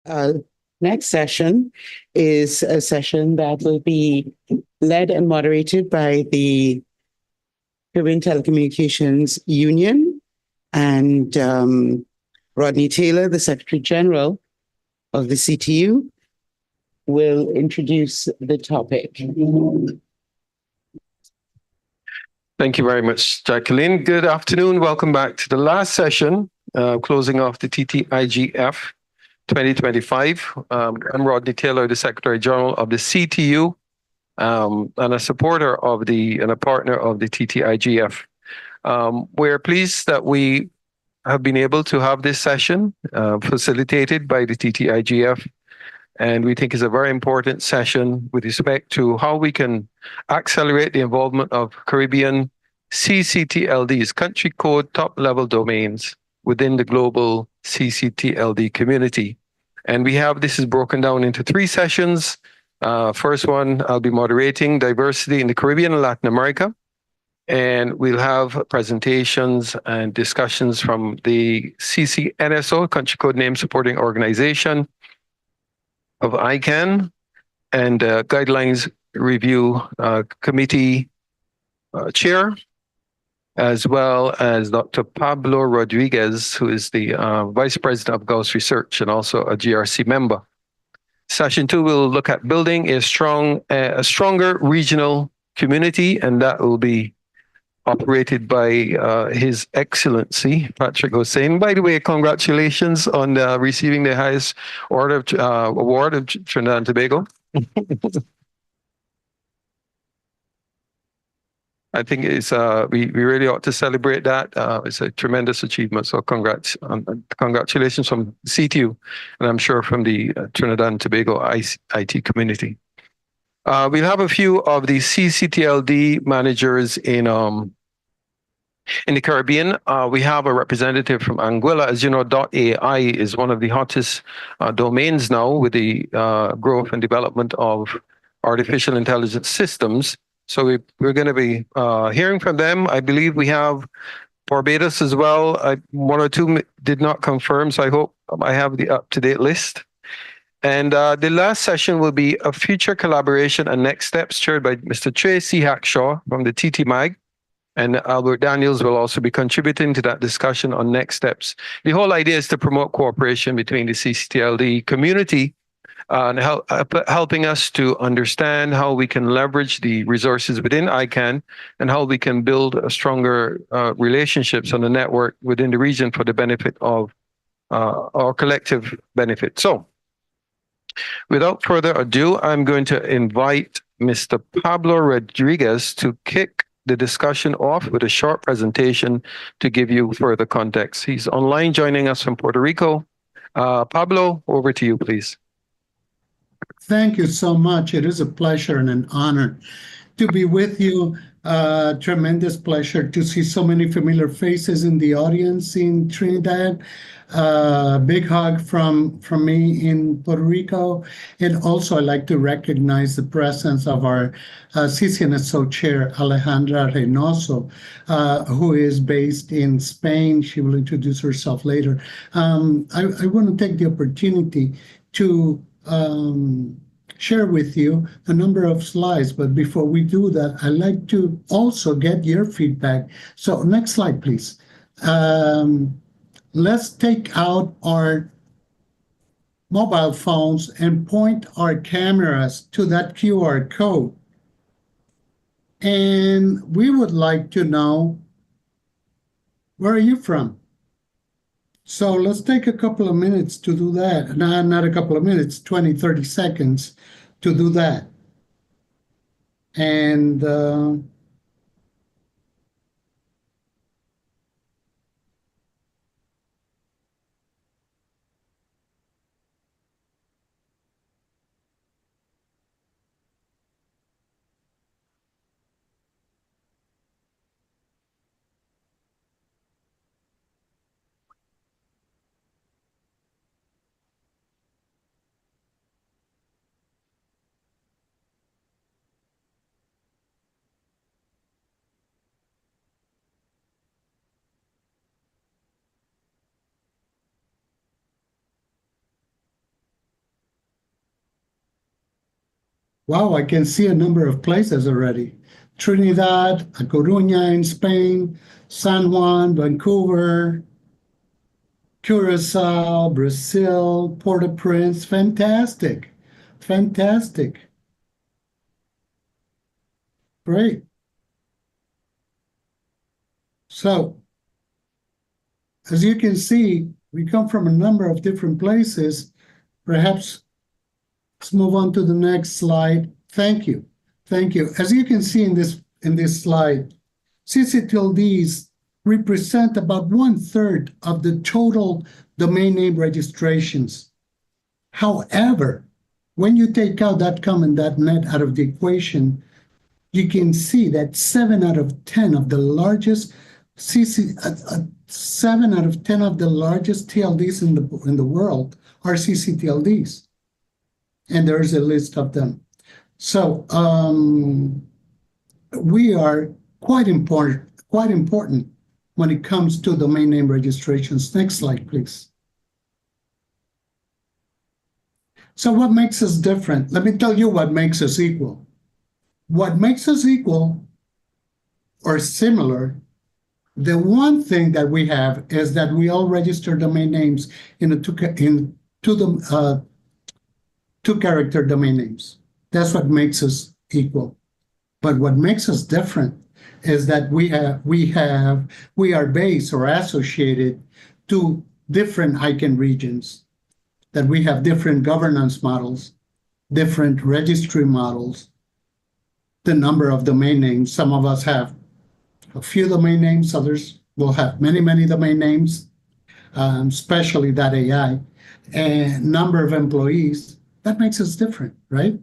Uh, Next session is a session that will be led and moderated by the Caribbean Telecommunications Union and Rodney Taylor, the Secretary General of the CTU, will introduce the topic. Thank you very much, Jacqueline. Good afternoon. Welcome back to the last session, closing off the TTIGF 2025. I'm Rodney Taylor, the Secretary General of the CTU, and a supporter of and a partner of the TTIGF. We're pleased that we have been able to have this session facilitated by the TTIGF, and we think is a very important session with respect to how we can accelerate the involvement of Caribbean ccTLDs, country code top-level domains, within the global ccTLD community. And this is broken down into 3 sessions. First one, I'll be moderating diversity in the Caribbean and Latin America. And we'll have presentations and discussions from the ccNSO, Country Code Name Supporting Organization of ICANN, and Guidelines Review Committee Chair, as well as Dr. Pablo Rodriguez, who is the Vice President of Gauss Research and also a GRC member. Session 2 will look at building a stronger regional community, and that will be operated by His Excellency Patrick Hosein. By the way, congratulations on receiving the highest award of Trinidad and Tobago. I think it's we really ought to celebrate that. It's a tremendous achievement. So congratulations from CTU, and I'm sure from the Trinidad and Tobago IT community. We'll have a few of the ccTLD managers in the Caribbean. We have a representative from Anguilla. As you know, .ai is one of the hottest domains now with the growth and development of artificial intelligence systems. So we're going to be hearing from them. I believe we have Barbados as well. 1 or 2 did not confirm, so I hope I have the up-to-date list. And the last session will be a future collaboration and next steps, chaired by Mr. Tracy Hackshaw from the TTMAG. And Albert Daniels will also be contributing to that discussion on next steps. The whole idea is to promote cooperation between the ccTLD community and helping us to understand how we can leverage the resources within ICANN and how we can build a stronger relationships on the network within the region for the benefit of our collective benefit. So, without further ado, I'm going to invite Mr. Pablo Rodriguez to kick the discussion off with a short presentation to give you further context. He's online joining us from Puerto Rico. Pablo, over to you, please. Thank you so much. It is a pleasure and an honor to be with you. Tremendous pleasure to see so many familiar faces in the audience in Trinidad. Big hug from me in Puerto Rico. And also I'd like to recognize the presence of our ccNSO chair, Alejandra Reynoso, who is based in Spain. She will introduce herself later. I want to take the opportunity to share with you a number of slides, but before we do that, I'd like to also get your feedback. So next slide, please. Let's take out our mobile phones and point our cameras to that QR code. And we would like to know, where are you from? So let's take a couple of minutes to do that. Not a couple of minutes, 20, 30 seconds to do that. And Wow, I can see a number of places already. Trinidad, A Coruña in Spain, San Juan, Vancouver, Curacao, Brazil, Port-au-Prince. Fantastic. Fantastic. Great. So, as you can see, we come from a number of different places. Perhaps let's move on to the next slide. Thank you. Thank you. As you can see in this slide, ccTLDs represent about 1/3 of the total domain name registrations. However, when you take out .com and .net out of the equation, you can see that 7 out of 10 of the largest 7 out of 10 of the largest TLDs in the world are ccTLDs, and there is a list of them. So we are quite important when it comes to domain name registrations. Next slide, please. So what makes us different? Let me tell you what makes us equal. What makes us equal or similar, the one thing that we have is that we all register domain names in two-character domain names. That's what makes us equal. But what makes us different is that we are based or associated to different ICANN regions, that we have different governance models, different registry models, the number of domain names. Some of us have a few domain names, others will have many, many domain names, especially .ai, and number of employees. That makes us different, right?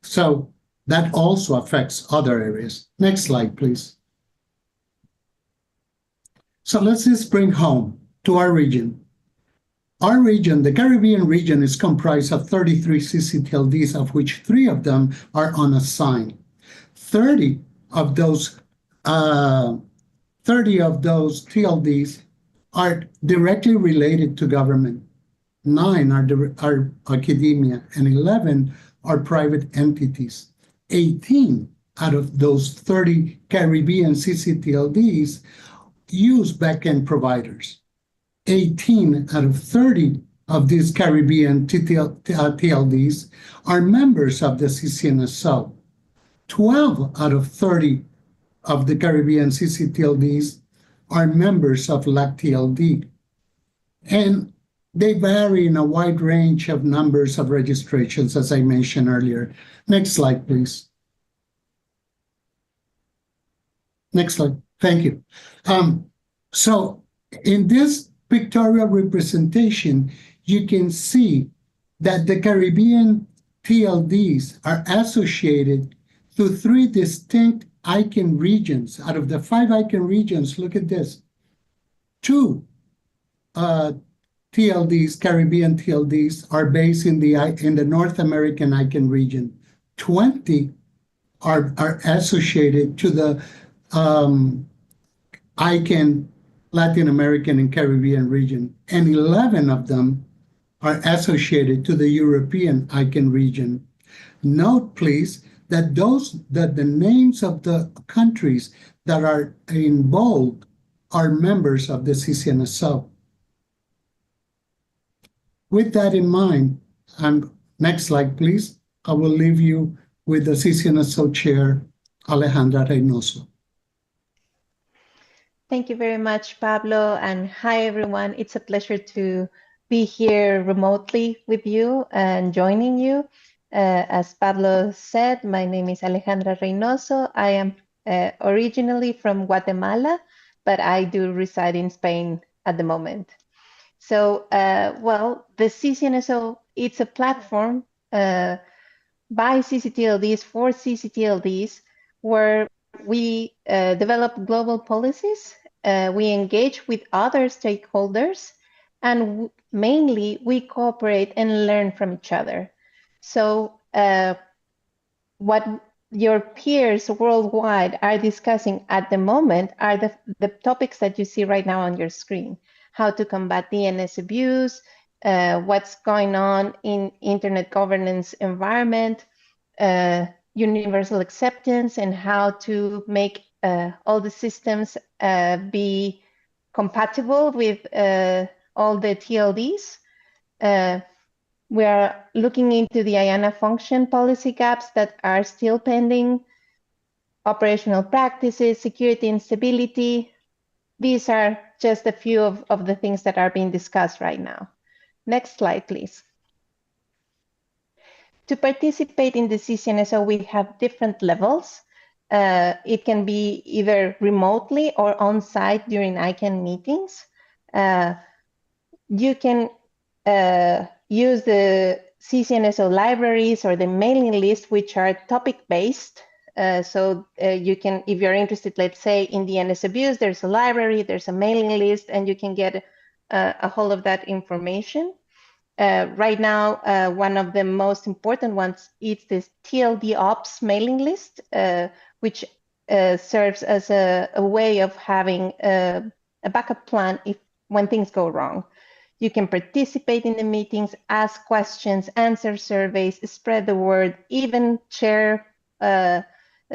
So that also affects other areas. Next slide, please. So let's just bring home to our region. Our region, the Caribbean region, is comprised of 33 ccTLDs, of which 3 of them are unassigned. 30 of those TLDs are directly related to government. 9 are academia, and 11 are private entities. 18 out of those 30 Caribbean ccTLDs use backend providers. 18 out of 30 of these Caribbean TLDs are members of the ccNSO. 12 out of 30 of the Caribbean ccTLDs are members of LACTLD. And they vary in a wide range of numbers of registrations, as I mentioned earlier. Next slide, please. Next slide. Thank you. So in this pictorial representation, you can see that the Caribbean TLDs are associated to 3 distinct ICANN regions. Out of the 5 ICANN regions, look at this. 2 TLDs, Caribbean TLDs, are based in the North American ICANN region. 20 are associated to the ICANN Latin American and Caribbean region, and 11 of them are associated to the European ICANN region. Note, please, that the names of the countries that are in bold are members of the ccNSO. With that in mind, next slide, please. I will leave you with the ccNSO chair, Alejandra Reynoso. Thank you very much, Pablo, and hi, everyone. It's a pleasure to be here remotely with you and joining you. As Pablo said, my name is Alejandra Reynoso. I am originally from Guatemala, but I do reside in Spain at the moment. So, well, the ccNSO, it's a platform by ccTLDs for ccTLDs where we develop global policies, we engage with other stakeholders, and mainly we cooperate and learn from each other. So what your peers worldwide are discussing at the moment are the topics that you see right now on your screen. How to combat DNS abuse, what's going on in internet governance environment, universal acceptance and how to make all the systems be compatible with all the TLDs. We are looking into the IANA function policy gaps that are still pending, operational practices, security and stability. These are just a few of the things that are being discussed right now. Next slide, please. To participate in the ccNSO, we have different levels. It can be either remotely or on-site during ICANN meetings. You can use the ccNSO libraries or the mailing list, which are topic-based. So you can, if you're interested, let's say in DNS abuse, there's a library, there's a mailing list, and you can get a hold of that information. Right now, one of the most important ones is this TLD Ops mailing list, which serves as a way of having a backup plan when things go wrong. You can participate in the meetings, ask questions, answer surveys, spread the word, even chair a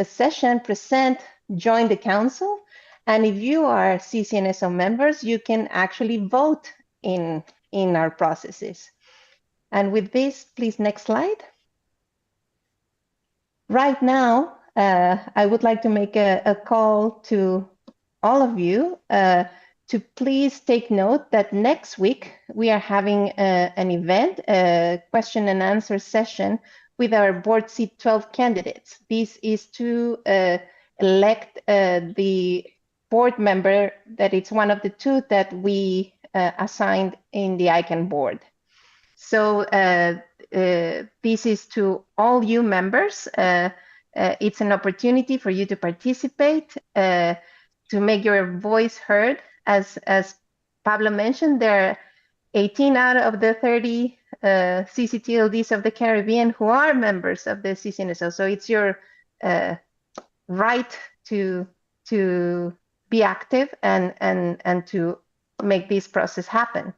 session, present, join the council. And if you are ccNSO members, you can actually vote in our processes. And with this, please, next slide. Right now, I would like to make a call to all of you to please take note that next week we are having an event, a question and answer session with our board seat 12 candidates. This is to elect the board member that it's one of the two that we assigned in the ICANN board. So this is to all you members. It's an opportunity for you to participate, to make your voice heard. As Pablo mentioned, there are 18 out of the 30 ccTLDs of the Caribbean who are members of the ccNSO. So it's your right to be active and to make this process happen.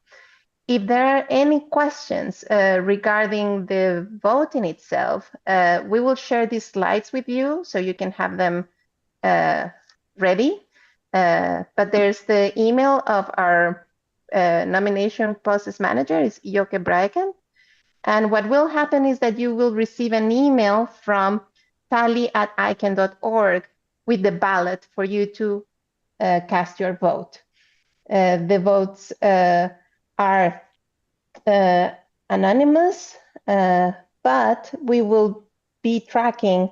If there are any questions regarding the voting itself, we will share these slides with you so you can have them ready. But there's the email of our nomination process manager, is Joke Breiken. And what will happen is that you will receive an email from tally@icann.org with the ballot for you to cast your vote. The votes are anonymous, but we will be tracking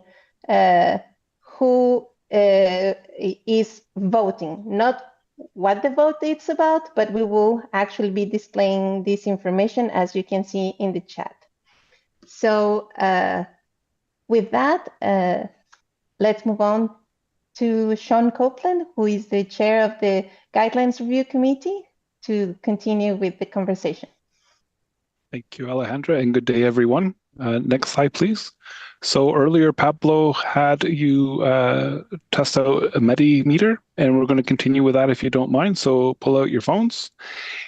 who is voting, not what the vote is about, but we will actually be displaying this information, as you can see in the chat. So with that, let's move on to Sean Copeland, who is the chair of the Guidelines Review Committee, to continue with the conversation. Thank you, Alejandra, and good day, everyone. Next slide, please. So earlier, Pablo had you test out a Mentimeter, and we're going to continue with that if you don't mind. So pull out your phones.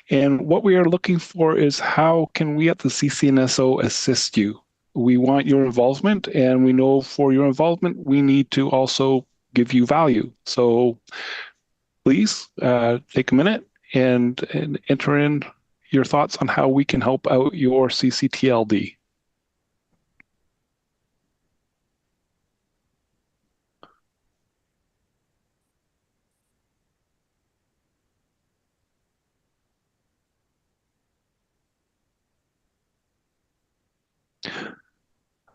And what we are looking for is how can we at the ccNSO assist you? We want your involvement, and we know for your involvement, we need to also give you value. So please take a minute and enter in your thoughts on how we can help out your ccTLD.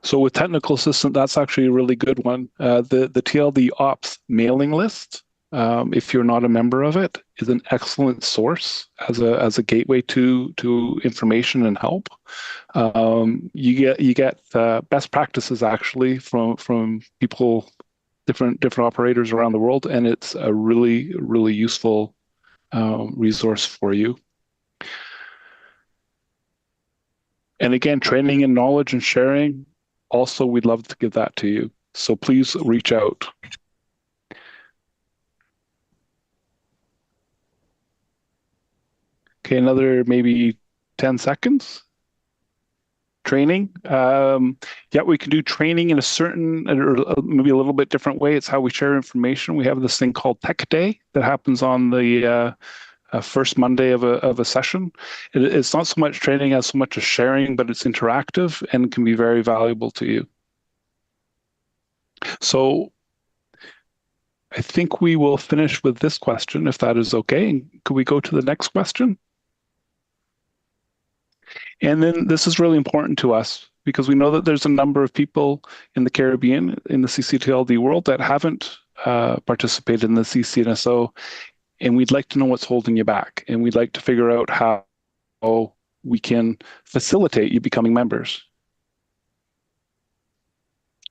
So with technical assistant, that's actually a really good one. The TLD Ops mailing list, if you're not a member of it, is an excellent source as a gateway to information and help. You get best practices actually from people, different operators around the world, and it's a really useful resource for you. And again, training and knowledge and sharing, also we'd love to give that to you. So please reach out. Okay, another maybe 10 seconds. training. Yeah, we can do training in a certain, or maybe a little bit different way. It's how we share information. We have this thing called Tech Day that happens on the first Monday of a session. It's not so much training as so much as sharing, but it's interactive and can be very valuable to you. So I think we will finish with this question, if that is okay. Could we go to the next question? And then this is really important to us because we know that there's a number of people in the Caribbean, in the ccTLD world, that haven't participated in the ccNSO, and we'd like to know what's holding you back. And we'd like to figure out how we can facilitate you becoming members.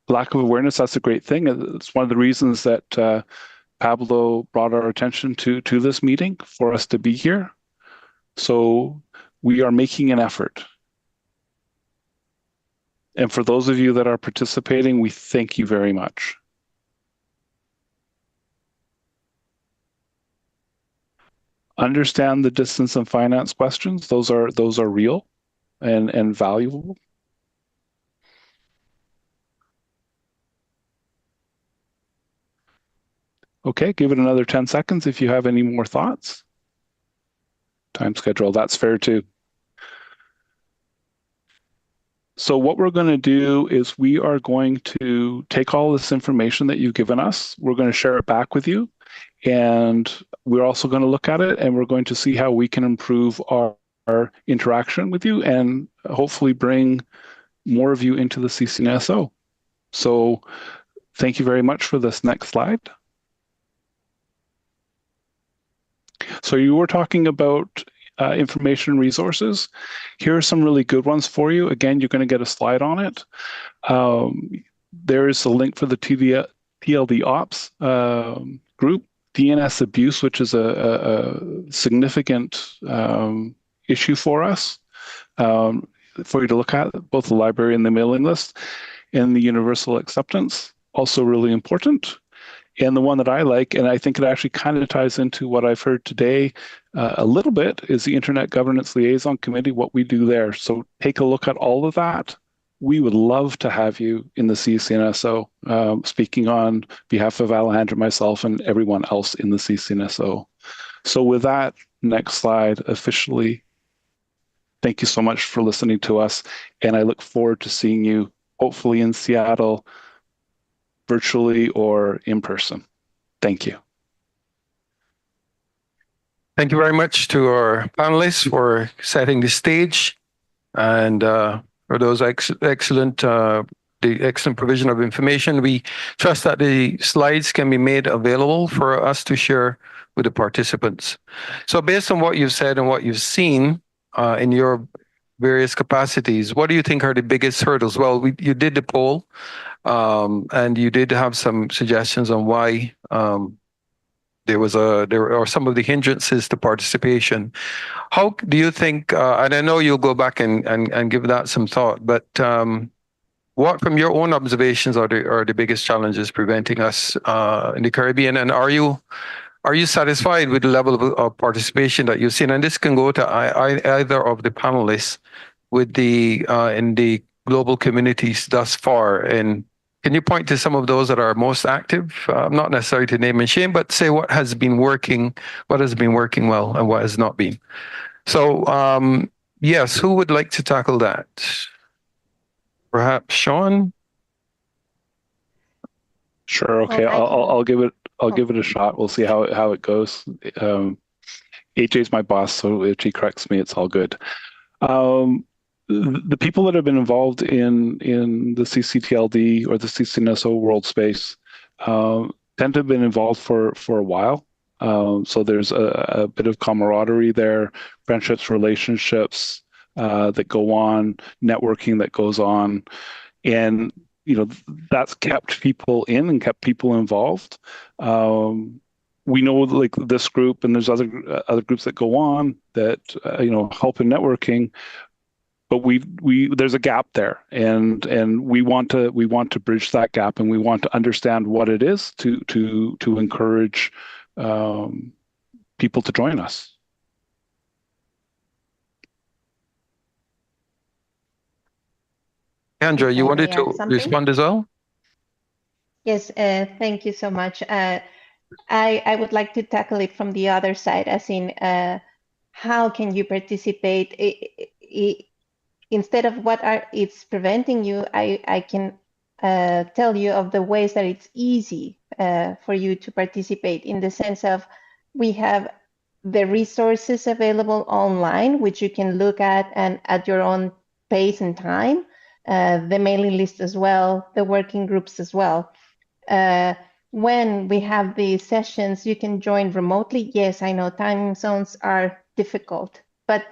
Lack of awareness, that's a great thing. It's one of the reasons that Pablo brought our attention to this meeting for us to be here. So we are making an effort. And for those of you that are participating, we thank you very much. Understand the distance and finance questions. Those are real and valuable. Okay, give it another 10 seconds if you have any more thoughts. Time schedule, that's fair too. So what we're going to do is we are going to take all this information that you've given us. We're going to share it back with you. And we're also going to look at it and we're going to see how we can improve our interaction with you and hopefully bring more of you into the ccNSO. So thank you very much for this next slide. So you were talking about information resources. Here are some really good ones for you. Again, you're going to get a slide on it. There is a link for the TLD ops group. DNS abuse, which is a significant issue for us, for you to look at, both the library and the mailing list, and the universal acceptance, also really important. And the one that I like, and I think it actually kind of ties into what I've heard today a little bit, is the Internet Governance Liaison Committee, what we do there. So take a look at all of that. We would love to have you in the ccNSO, speaking on behalf of Alejandra, myself, and everyone else in the ccNSO. So with that, next slide, officially, thank you so much for listening to us. And I look forward to seeing you, hopefully in Seattle, virtually or in person. Thank you. Thank you very much to our panelists for setting the stage and for those excellent provision of information. We trust that the slides can be made available for us to share with the participants. So based on what you've said and what you've seen in your various capacities, what do you think are the biggest hurdles? Well, you did the poll, and you did have some suggestions on why there are some of the hindrances to participation. How do you think, and I know you'll go back and give that some thought, but what from your own observations are the biggest challenges preventing us in the Caribbean? And are you satisfied with the level of participation that you've seen? And this can go to either of the panelists with the in the global communities thus far. And can you point to some of those that are most active? Not necessarily to name and shame, but say what has been working well and what has not been. So yes, who would like to tackle that? Perhaps Sean? Sure. Okay. I'll give it a shot. We'll see how it goes. AJ's my boss, so if she corrects me, it's all good. The people that have been involved in the ccTLD or the ccNSO world space tend to have been involved for a while. So there's a bit of camaraderie there, friendships, relationships that go on, networking that goes on, and that's kept people in and kept people involved. We know like this group, and there's other groups that go on that help in networking. But there's a gap there, and we want to bridge that gap, and we want to understand what it is to encourage people to join us. Alejandra, you I wanted may add to something? respond as well? Yes, thank you so much. I would like to tackle it from the other side, as in how can you participate? Instead of what it's preventing you, I can tell you of the ways that it's easy for you to participate, in the sense of we have the resources available online, which you can look at and at your own pace and time, the mailing list as well, the working groups as well. When we have these sessions, you can join remotely. Yes, I know time zones are difficult, but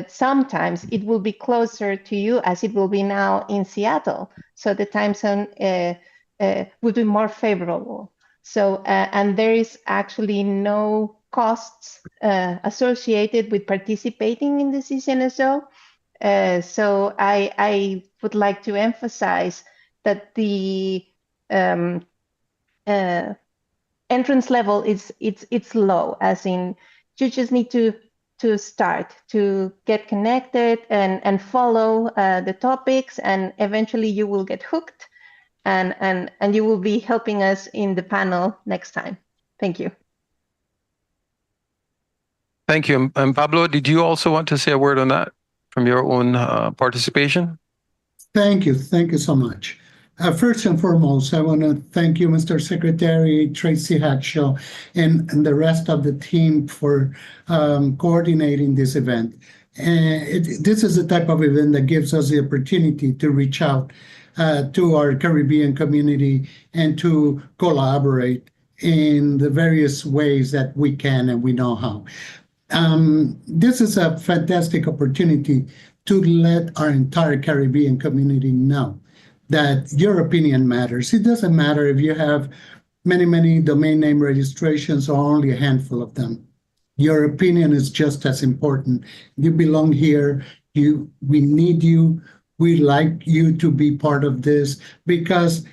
sometimes it will be closer to you, as it will be now in Seattle. So the time zone will be more favorable. So, and there is actually no costs associated with participating in the ccNSO. So I would like to emphasize that the entrance level it's low, as in you just need to start to get connected and follow the topics, and eventually you will get hooked, and you will be helping us in the panel next time. Thank you. Thank you. And Pablo, did you also want to say a word on that from your own participation? Thank you. Thank you so much. First and foremost, I want to thank you, Mr. Secretary, Tracy Hackshaw, and the rest of the team for coordinating this event. This is the type of event that gives us the opportunity to reach out to our Caribbean community and to collaborate in the various ways that we can and we know how. This is a fantastic opportunity to let our entire Caribbean community know that your opinion matters. It doesn't matter if you have many domain name registrations or only a handful of them. Your opinion is just as important. You belong here. We need you. We like you to be part of this, because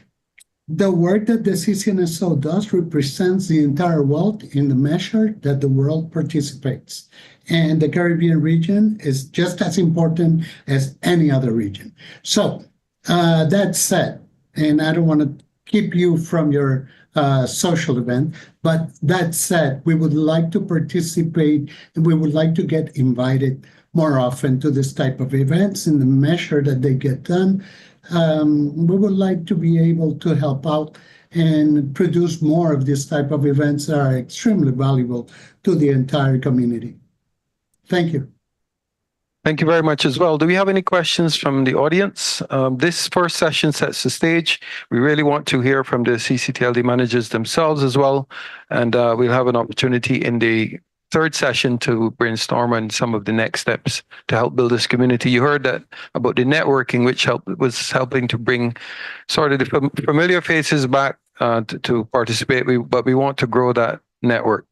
the work that the ccNSO does represents the entire world in the measure that the world participates. And the Caribbean region is just as important as any other region. So that said, and I don't want to keep you from your social event, but that said, we would like to participate and we would like to get invited more often to this type of events in the measure that they get done. We would like to be able to help out and produce more of this type of events that are extremely valuable to the entire community. Thank you. Thank you very much as well. Do we have any questions from the audience? This first session sets the stage. We really want to hear from the ccTLD managers themselves as well. And we'll have an opportunity in the third session to brainstorm on some of the next steps to help build this community. You heard that about the networking, which was helping to bring sort of the familiar faces back to participate, but we want to grow that network.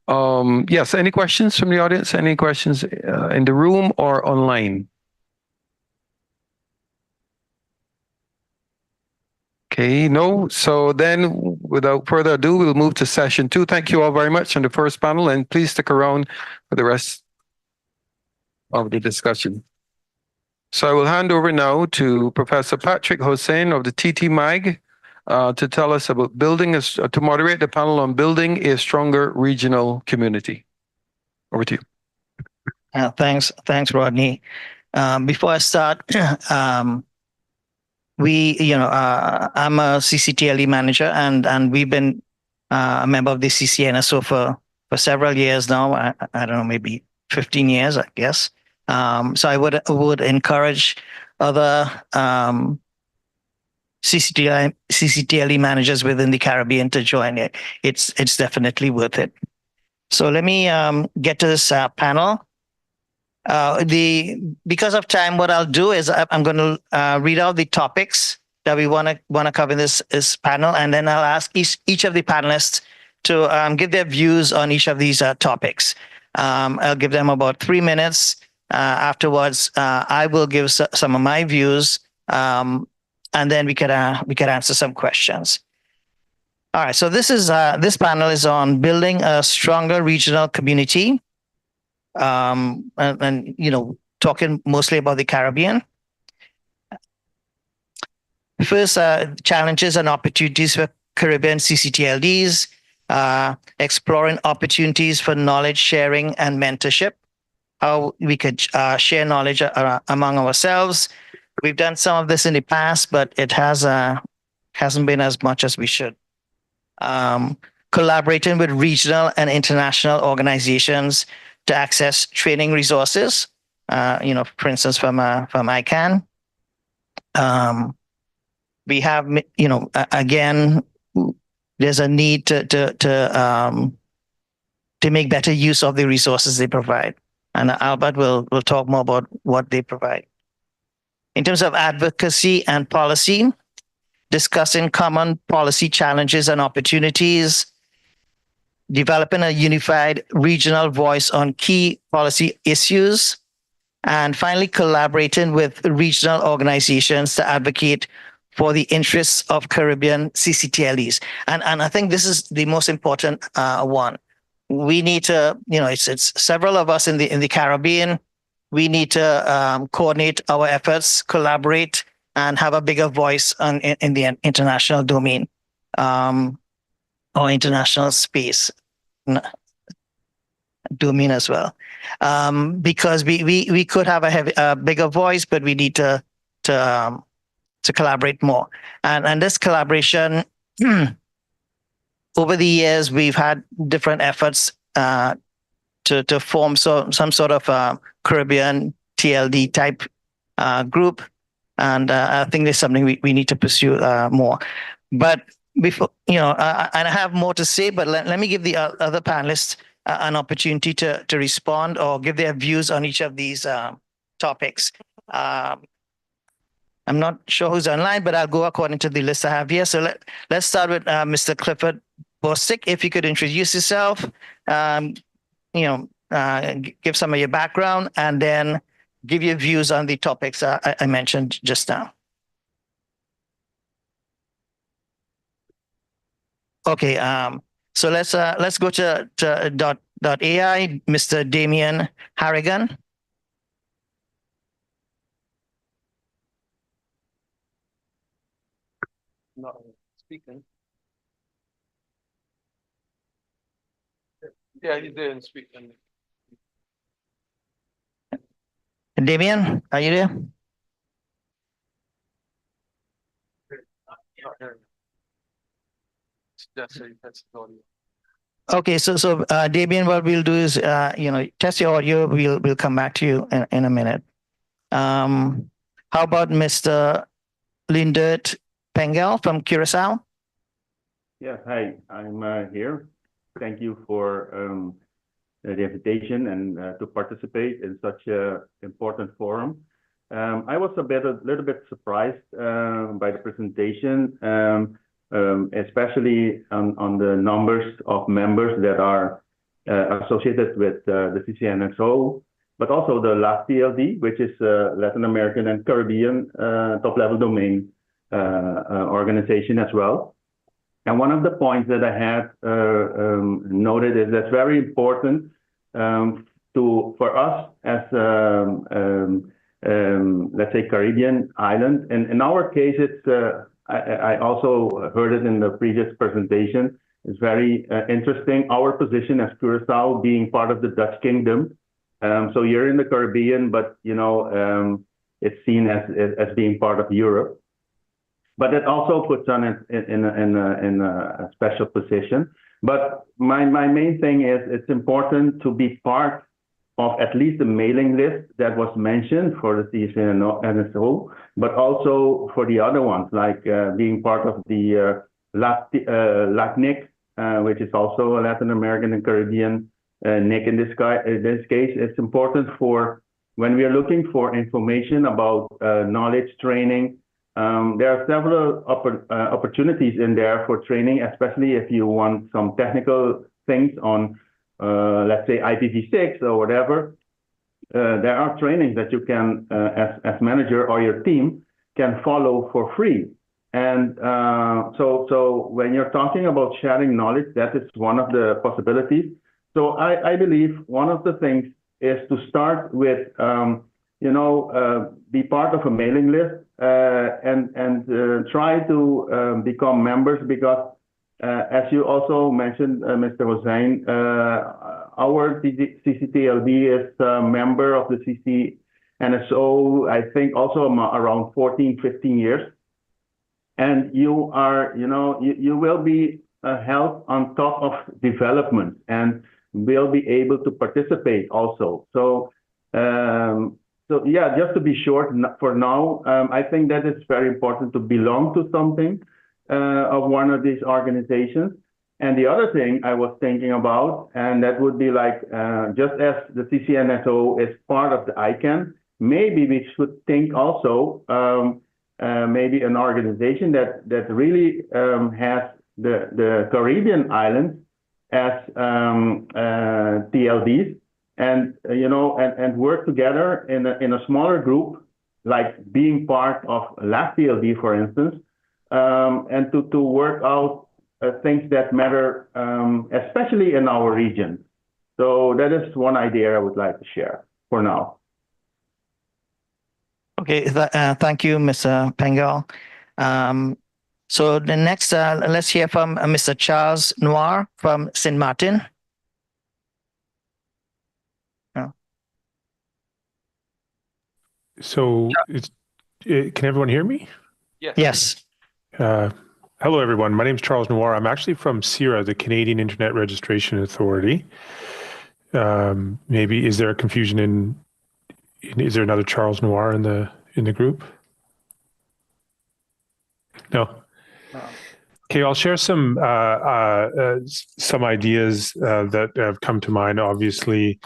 Yes, any questions from the audience? Any questions in the room or online? Okay, no. So then, without further ado, we'll move to session 2. Thank you all very much on the first panel, and please stick around for the rest of the discussion. So I will hand over now to Professor Patrick Hosein of the TTMAG to tell us about to moderate the panel on building a stronger regional community. Over to you. Thanks, Rodney. Before I start, I'm a ccTLD manager, and we've been a member of the ccNSO for several years now. I don't know, maybe 15 years, I guess. So I would encourage other ccTLD managers within the Caribbean to join it. It's definitely worth it. So let me get to this panel. Because of time, what I'll do is I'm going to read out the topics that we want to cover in this panel, and then I'll ask each of the panelists to give their views on each of these topics. I'll give them about 3 minutes. Afterwards, I will give some of my views, and then we could answer some questions. All right. So this panel is on building a stronger regional community, and talking mostly about the Caribbean. First, challenges and opportunities for Caribbean ccTLDs, exploring opportunities for knowledge sharing and mentorship, how we could share knowledge among ourselves. We've done some of this in the past, but it hasn't been as much as we should. Collaborating with regional and international organizations to access training resources, for instance, from ICANN. We have, again, there's a need to make better use of the resources they provide. And Albert will talk more about what they provide. In terms of advocacy and policy, discussing common policy challenges and opportunities, developing a unified regional voice on key policy issues, and finally collaborating with regional organizations to advocate for the interests of Caribbean ccTLDs. And I think this is the most important one. We need to, it's several of us in the Caribbean. We need to coordinate our efforts, collaborate, and have a bigger voice in the international domain or international space domain as well. Because we could have a bigger voice, but we need to collaborate more. And this collaboration, over the years, we've had different efforts to form some sort of Caribbean TLD type group. And I think there's something we need to pursue more. But before, and I have more to say, but let me give the other panelists an opportunity to respond or give their views on each of these topics. I'm not sure who's online, but I'll go according to the list I have here. So let's start with Mr. Clifford Bostic. If you could introduce yourself, give some of your background, and then give your views on the topics I mentioned just now. Okay, so let's go to .ai, Mr. Damien Harrigan. Not speaking. Yeah, he's there and speaking. Damien, are you there? Okay, so Damien, what we'll do is test your audio. We'll come back to you in a minute. How about Mr. Leendert Pengel from Curacao? Yeah, hi, I'm here. Thank you for the invitation and to participate in such an important forum. I was a little bit surprised by the presentation, especially on the numbers of members that are associated with the ccNSO, but also the LATTLD, which is Latin American and Caribbean top-level domain organization as well. And one of the points that I had noted is that's very important for us as let's say Caribbean island. And in our case, it's I also heard it in the previous presentation. It's very interesting. Our position as Curacao being part of the Dutch Kingdom. So you're in the Caribbean, but it's seen as being part of Europe. But it also puts on it in a special position. But my main thing is it's important to be part of at least the mailing list that was mentioned for the ccNSO, but also for the other ones, like being part of the LACNIC, which is also a Latin American and Caribbean NIC in this case. It's important for when we are looking for information about knowledge training. There are several opportunities in there for training, especially if you want some technical things on, let's say, IPv6 or whatever. There are trainings that you can, as manager or your team, can follow for free. And so when you're talking about sharing knowledge, that is one of the possibilities. So I believe one of the things is to start with, be part of a mailing list. and try to become members, because as you also mentioned, Mr. Hosein, our ccTLD is a member of the ccNSO, I think also around 14, 15 years. And you are, you will be held on top of development and will be able to participate also. So yeah, just to be short for now, I think that it's very important to belong to something of one of these organizations. And the other thing I was thinking about, and that would be like, just as the ccNSO is part of the ICANN, maybe we should think also maybe an organization that really has the Caribbean islands as TLDs, and and work together in a smaller group, like being part of LATLD, for instance, and to work out things that matter, especially in our region. So that is one idea I would like to share for now. Okay, thank you, Mr. Pengel. So the next, let's hear from Mr. Charles Noir from St. Maarten. So can everyone hear me? Yes. Hello, everyone. My name is Charles Noir. I'm actually from CIRA, the Canadian Internet Registration Authority. Maybe is there a confusion is there another Charles Noir in the group? No. Okay, I'll share some ideas that have come to mind. Obviously,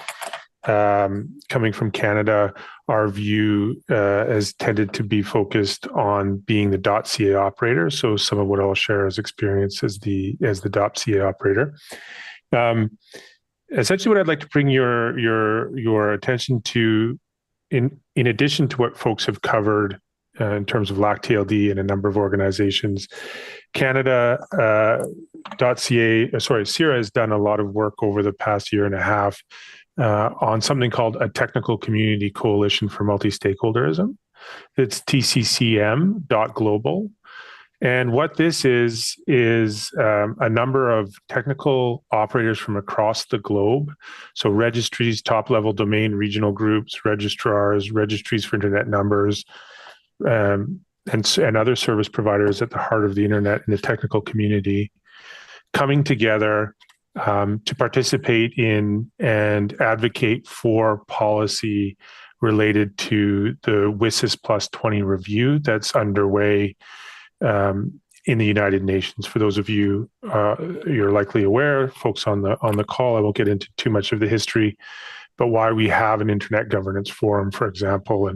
coming from Canada, our view has tended to be focused on being the .ca operator. So some of what I'll share is experience as the .ca operator. Essentially, what I'd like to bring your attention to, in addition to what folks have covered in terms of LATLD and a number of organizations, Canada, CIRA has done a lot of work over the past year and a half on something called a Technical Community Coalition for Multi-Stakeholderism. It's TCCM.global. And what this is a number of technical operators from across the globe. So registries, top-level domain regional groups, registrars, registries for internet numbers, and other service providers at the heart of the internet and the technical community coming together to participate in and advocate for policy related to the WSIS Plus 20 review that's underway in the United Nations. For those of you, you're likely aware, folks on the call, I won't get into too much of the history, but why we have an Internet Governance Forum, for example,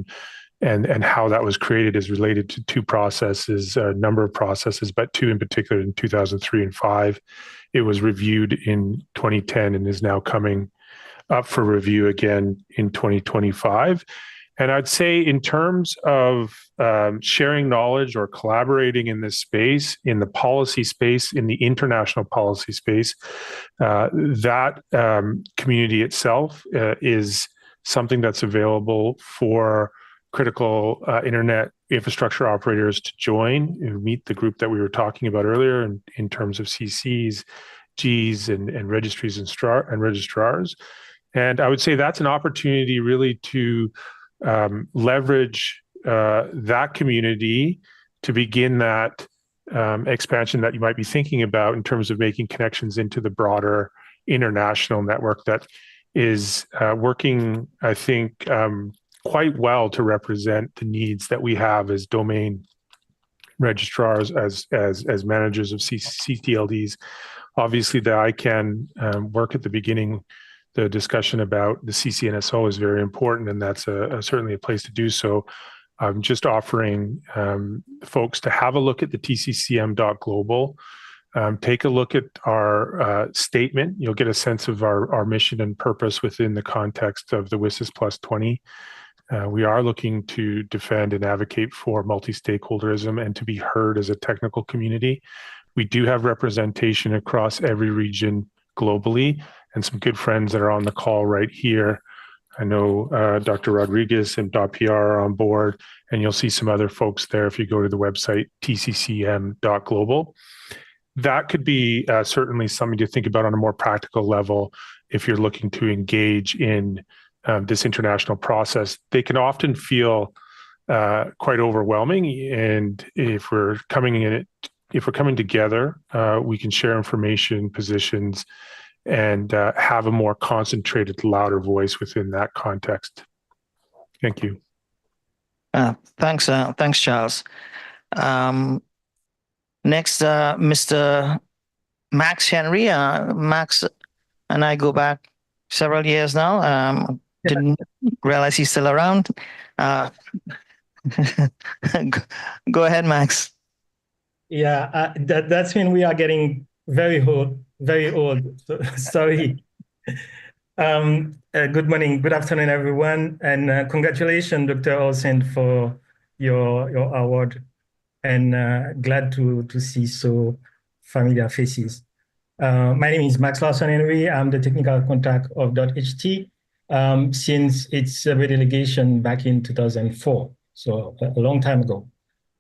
and how that was created is related to two processes, a number of processes, but two in particular in 2003 and 2005. It was reviewed in 2010 and is now coming up for review again in 2025. And I'd say in terms of sharing knowledge or collaborating in this space, in the policy space, in the international policy space, that community itself is something that's available for critical internet infrastructure operators to join and meet the group that we were talking about earlier in terms of CCs, Gs, and registries and registrars. And I would say that's an opportunity really to leverage that community to begin that expansion that you might be thinking about in terms of making connections into the broader international network that is working, I think, quite well to represent the needs that we have as domain registrars, as managers of ccTLDs. Obviously, the ICANN work at the beginning, the discussion about the ccNSO is very important, and that's certainly a place to do so. I'm just offering folks to have a look at the tccm.global. Take a look at our statement. You'll get a sense of our mission and purpose within the context of the WSIS Plus 20. We are looking to defend and advocate for multi-stakeholderism and to be heard as a technical community. We do have representation across every region globally, and some good friends that are on the call right here I know Dr. Rodriguez and .pr are on board, and you'll see some other folks there if you go to the website tccm.global. That could be certainly something to think about on a more practical level if you're looking to engage in this international process. They can often feel quite overwhelming, and if we're coming together, we can share information, positions, and have a more concentrated, louder voice within that context. Thank you. Thanks, Charles. Next, Mr. Max Henry. Max and I go back several years now. Didn't realize he's still around. Go ahead, Max. Yeah, that's when we are getting very old, very old. So, sorry. Good morning, good afternoon, everyone, and congratulations, Dr. Hosein, for your award, and glad to see so familiar faces. My name is Max Larson Henry. I'm the technical contact of .ht since its redelegation back in 2004, so a long time ago.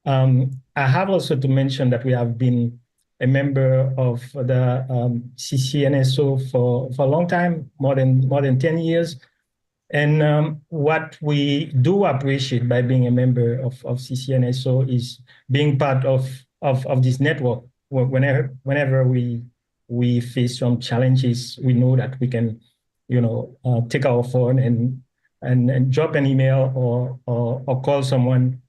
I have also to mention that we have been a member of the ccNSO for a long time, more than 10 years. And what we do appreciate by being a member of ccNSO is being part of this network. Whenever we face some challenges, we know that we can, take our phone and drop an email or call someone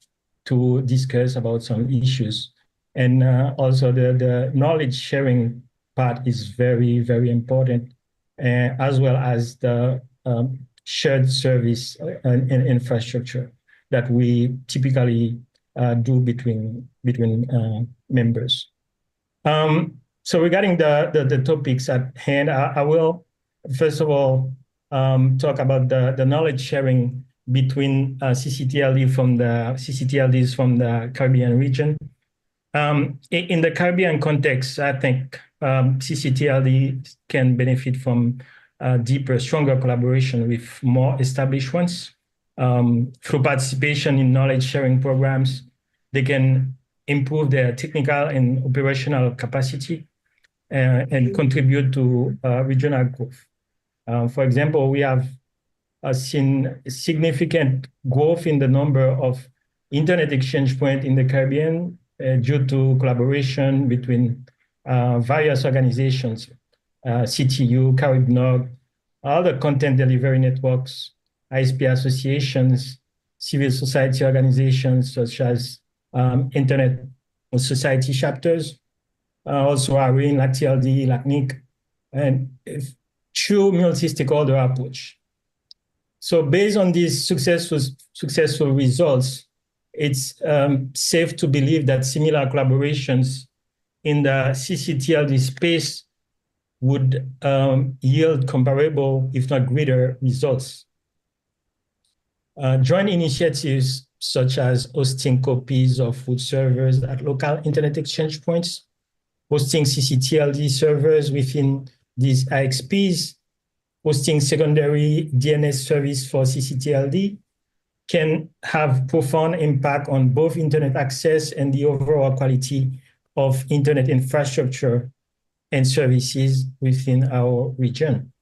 to discuss about some issues. And also the knowledge sharing part is very, very important, as well as the shared service and infrastructure that we typically do between members. So regarding the topics at hand, I will first of all talk about the knowledge sharing between ccTLDs from the Caribbean region. In the Caribbean context, I think ccTLD can benefit from deeper, stronger collaboration with more established ones. Through participation in knowledge sharing programs, they can improve their technical and operational capacity and contribute to regional growth. For example, we have seen significant growth in the number of internet exchange points in the Caribbean due to collaboration between various organizations, CTU, CaribNOG, other content delivery networks, ISP associations, civil society organizations such as Internet Society chapters, also ARIN, like TLD, like NIC, and true multi-stakeholder approach. So based on these successful results, it's safe to believe that similar collaborations in the ccTLD space would yield comparable, if not greater, results. Joint initiatives such as hosting copies of food servers at local internet exchange points, hosting ccTLD servers within these IXPs, hosting secondary DNS service for ccTLD, can have profound impact on both internet access and the overall quality of internet infrastructure and services within our region.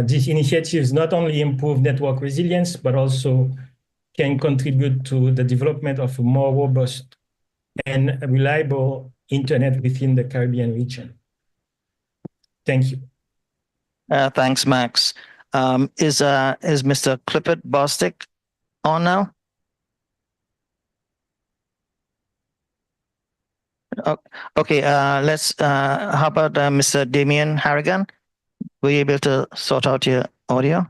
These initiatives not only improve network resilience, but also can contribute to the development of a more robust and reliable internet within the Caribbean region. Thank you. Thanks, Max. Is Mr. Clifford Bostic on now? Okay, let's, how about Mr. Damien Harrigan? Were you able to sort out your audio?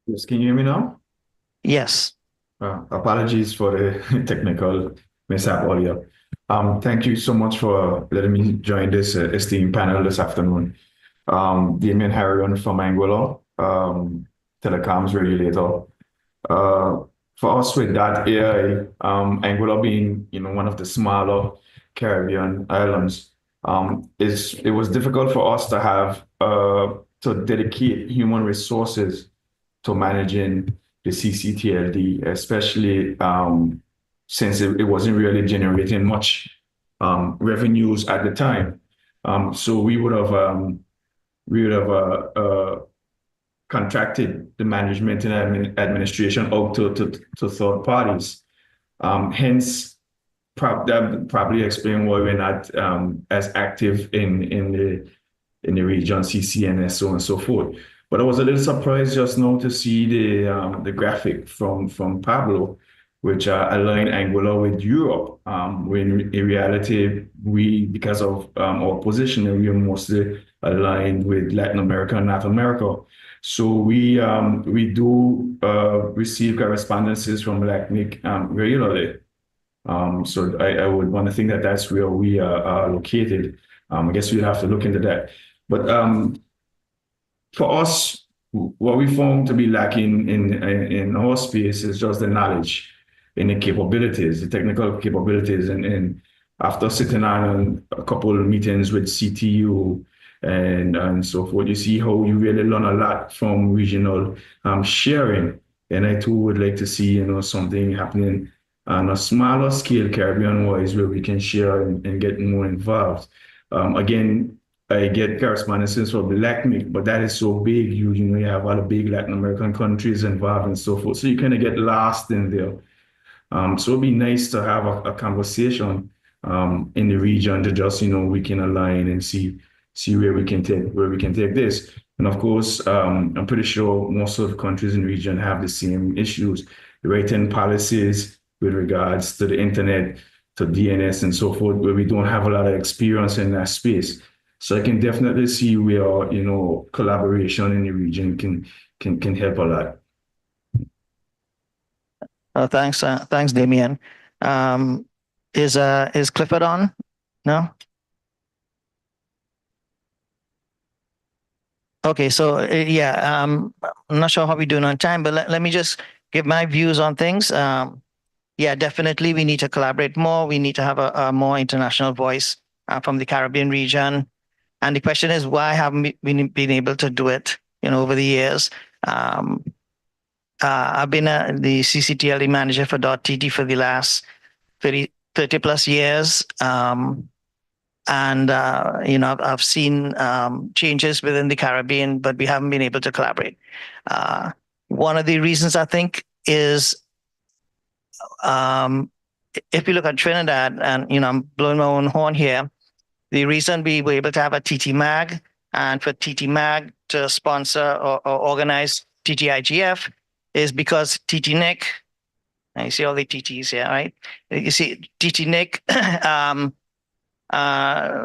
Yes, can you hear me now? Yes. Apologies for the technical mishap earlier. Thank you so much for letting me join this esteemed panel this afternoon. Damien Harrigan from Anguilla, telecoms regulator. For us with that AI, Anguilla being one of the smaller Caribbean islands, it was difficult for us to have to dedicate human resources to managing the ccTLD, especially since it wasn't really generating much revenues at the time. So we would have contracted the management and administration out to third parties. Hence, that probably explain why we're not as active in the region, ccNSO and so forth. But I was a little surprised just now to see the graphic from Pablo, which aligned Anguilla with Europe. When in reality, because of our position, we are mostly aligned with Latin America and North America. So we do receive correspondences from LACNIC regularly. So I would want to think that that's where we are located. I guess we'd have to look into that. But for us, what we found to be lacking in our space is just the knowledge and the capabilities, the technical capabilities. And after sitting on a couple of meetings with CTU and so forth, you see how you really learn a lot from regional sharing. And I too would like to see, something happening on a smaller scale, Caribbean-wise, where we can share and get more involved. Again, I get correspondences from LACNIC, but that is so big. You have all the big Latin American countries involved and so forth. So you kind of get lost in there. So it'd be nice to have a conversation in the region to just, we can align and see where we can take this. And of course, I'm pretty sure most of the countries in the region have the same issues, writing policies with regards to the internet, to DNS and so forth, where we don't have a lot of experience in that space. So I can definitely see where, collaboration in the region can help a lot. Thanks, Damien. Is Clifford on? No? Okay, so yeah, I'm not sure how we're doing on time, but let me just give my views on things. Yeah, definitely we need to collaborate more. We need to have a more international voice from the Caribbean region. And the question is, why haven't we been able to do it, over the years? I've been the ccTLD manager for .TT for the last 30 plus years. I've seen changes within the Caribbean, but we haven't been able to collaborate. One of the reasons I think is, if you look at Trinidad, and I'm blowing my own horn here, the reason we were able to have a TTMAG and for TTMAG to sponsor or organize TTIGF is because TTNIC, and you see all the TTs here, right? You see TTNIC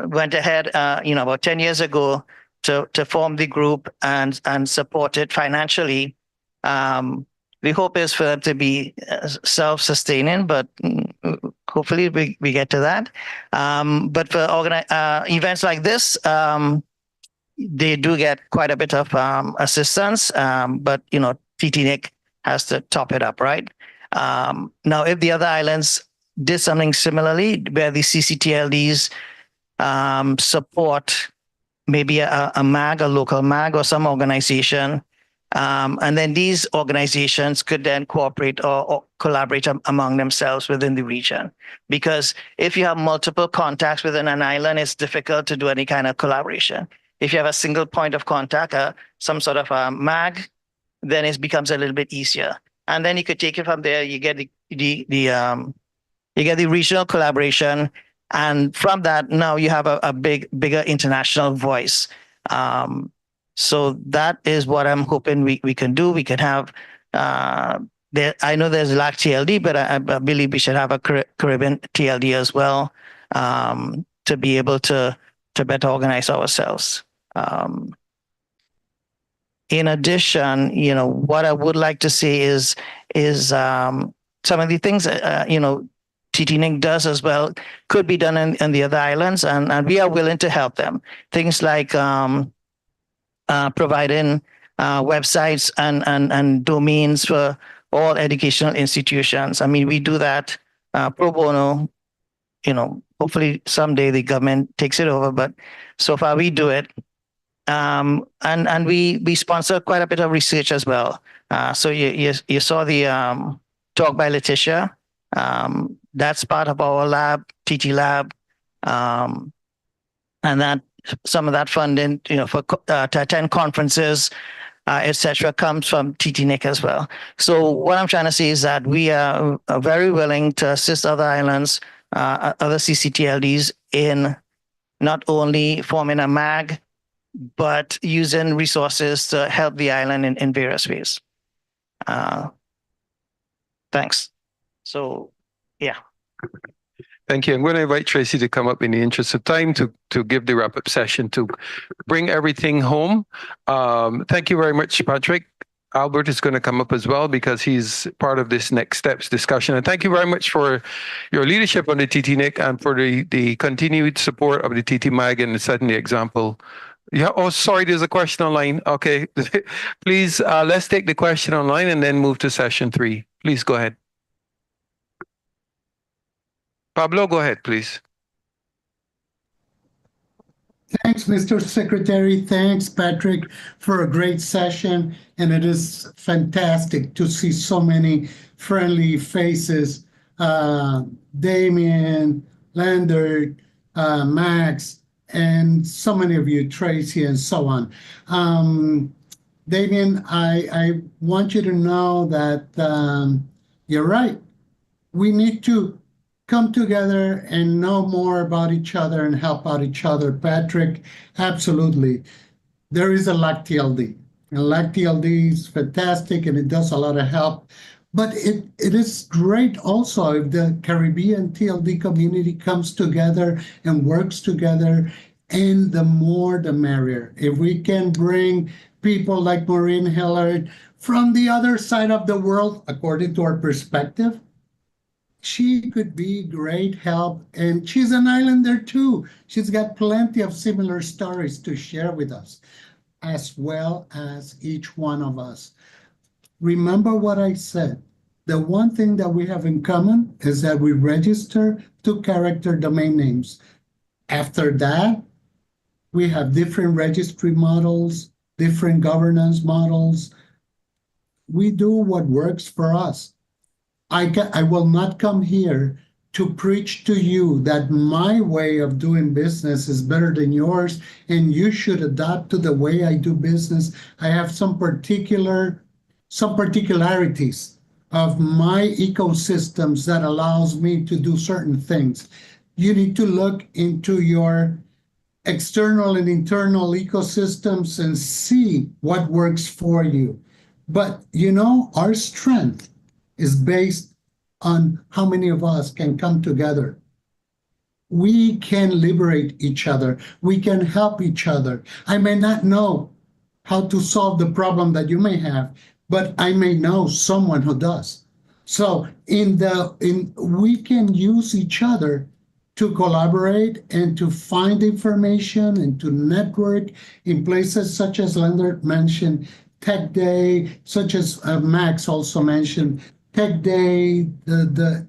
went ahead, about 10 years ago to form the group and support it financially. The hope is for them to be self-sustaining, but hopefully we get to that. But for events like this, they do get quite a bit of assistance, but TTNIC has to top it up, right? Now, if the other islands did something similarly, where the ccTLDs support maybe a MAG, a local MAG, or some organization, and then these organizations could then cooperate or collaborate among themselves within the region. Because if you have multiple contacts within an island, it's difficult to do any kind of collaboration. If you have a single point of contact, some sort of a MAG, then it becomes a little bit easier. And then you could take it from there. You get the regional collaboration, and from that, now you have a bigger international voice. So that is what I'm hoping we can do. We can have, I know there's LAC TLD, but I believe we should have a Caribbean TLD as well, to be able to better organize ourselves. In addition, what I would like to see is some of the things, TTNIC does as well could be done in the other islands, and we are willing to help them. Things like providing websites and domains for all educational institutions. I mean, we do that pro bono. Hopefully someday the government takes it over, but so far we do it. And we sponsor quite a bit of research as well. So you saw the talk by Letitia. That's part of our lab, TT Lab, and that some of that funding, for to attend conferences, etc., comes from TTNIC as well. So what I'm trying to say is that we are very willing to assist other islands, other ccTLDs in not only forming a MAG, but using resources to help the island in various ways. Thanks. So, yeah. Thank you. I'm going to invite Tracy to come up in the interest of time to give the wrap-up session to bring everything home. Thank you very much, Patrick. Albert is going to come up as well because he's part of this next steps discussion. And thank you very much for your leadership on the TTNIC and for the continued support of the TTMAG and setting the example. Yeah. Oh, sorry. There's a question online. Okay. Please, let's take the question online and then move to session 3. Please go ahead. Pablo, go ahead, please. Thanks, Mr. Secretary. Thanks, Patrick, for a great session. And it is fantastic to see so many friendly faces. Damien, Leendert, Max, and so many of you, Tracy, and so on. Damien, I want you to know that you're right. We need to come together and know more about each other and help out each other. Patrick, absolutely. There is a LAC-TLD. And LAC-TLD is fantastic and it does a lot of help. But it is great also if the Caribbean TLD community comes together and works together, and the more the merrier. If we can bring people like Maureen Hillard from the other side of the world, according to our perspective, she could be great help. And she's an islander too. She's got plenty of similar stories to share with us, as well as each one of us. Remember what I said. The one thing that we have in common is that we register 2-character domain names. After that, we have different registry models, different governance models. We do what works for us. I will not come here to preach to you that my way of doing business is better than yours and you should adapt to the way I do business. I have some particularities of my ecosystems that allows me to do certain things. You need to look into your external and internal ecosystems and see what works for you. But our strength is based on how many of us can come together. We can liberate each other. We can help each other. I may not know how to solve the problem that you may have, but I may know someone who does. So we can use each other to collaborate and to find information and to network in places such as Leendert mentioned, Tech Day, such as Max also mentioned, Tech Day, the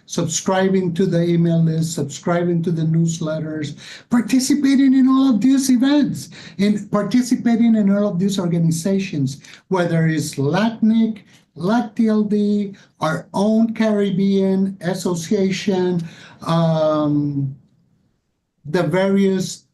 subscribing to the email list, subscribing to the newsletters, participating in all of these events, and participating in all of these organizations, whether it's LACNIC, LAC-TLD, our own Caribbean Association, the various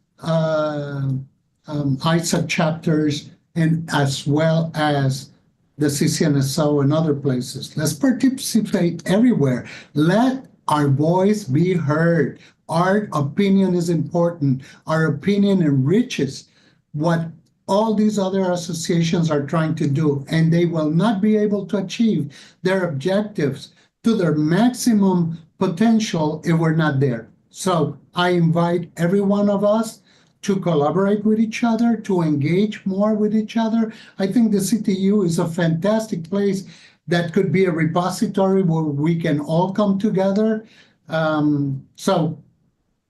ISA chapters, and as well as the ccNSO and other places. Let's participate everywhere. Let our voice be heard. Our opinion is important. Our opinion enriches what all these other associations are trying to do, and they will not be able to achieve their objectives to their maximum potential if we're not there. So I invite every one of us to collaborate with each other, to engage more with each other. I think the CTU is a fantastic place that could be a repository where we can all come together. So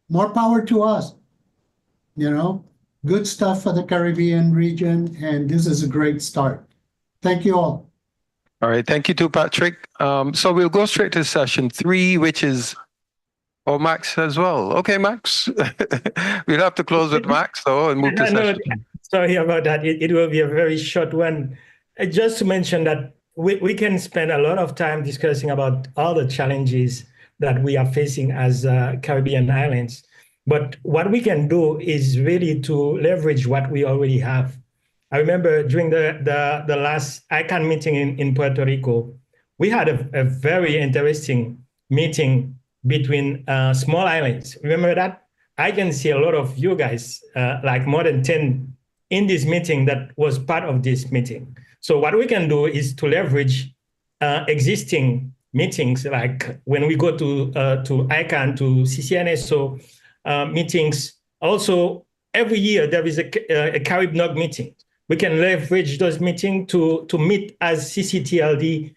more power to us, good stuff for the Caribbean region, and this is a great start. Thank you all. All right, thank you too, Patrick. So we'll go straight to session 3, which is Oh, Max as well. Okay, Max. We'll have to close with Max, though, and move to No, session. sorry about that. It will be a very short one. Just to mention that we can spend a lot of time discussing about all the challenges that we are facing as Caribbean islands. But what we can do is really to leverage what we already have. I remember during the last ICANN meeting in Puerto Rico, we had a very interesting meeting between small islands. Remember that? I can see a lot of you guys, like more than 10 in this meeting that was part of this meeting. So what we can do is to leverage existing meetings, like when we go to ICANN, to ccNSO meetings. Also, every year there is a CaribNOG meeting. We can leverage those meetings to meet as ccTLD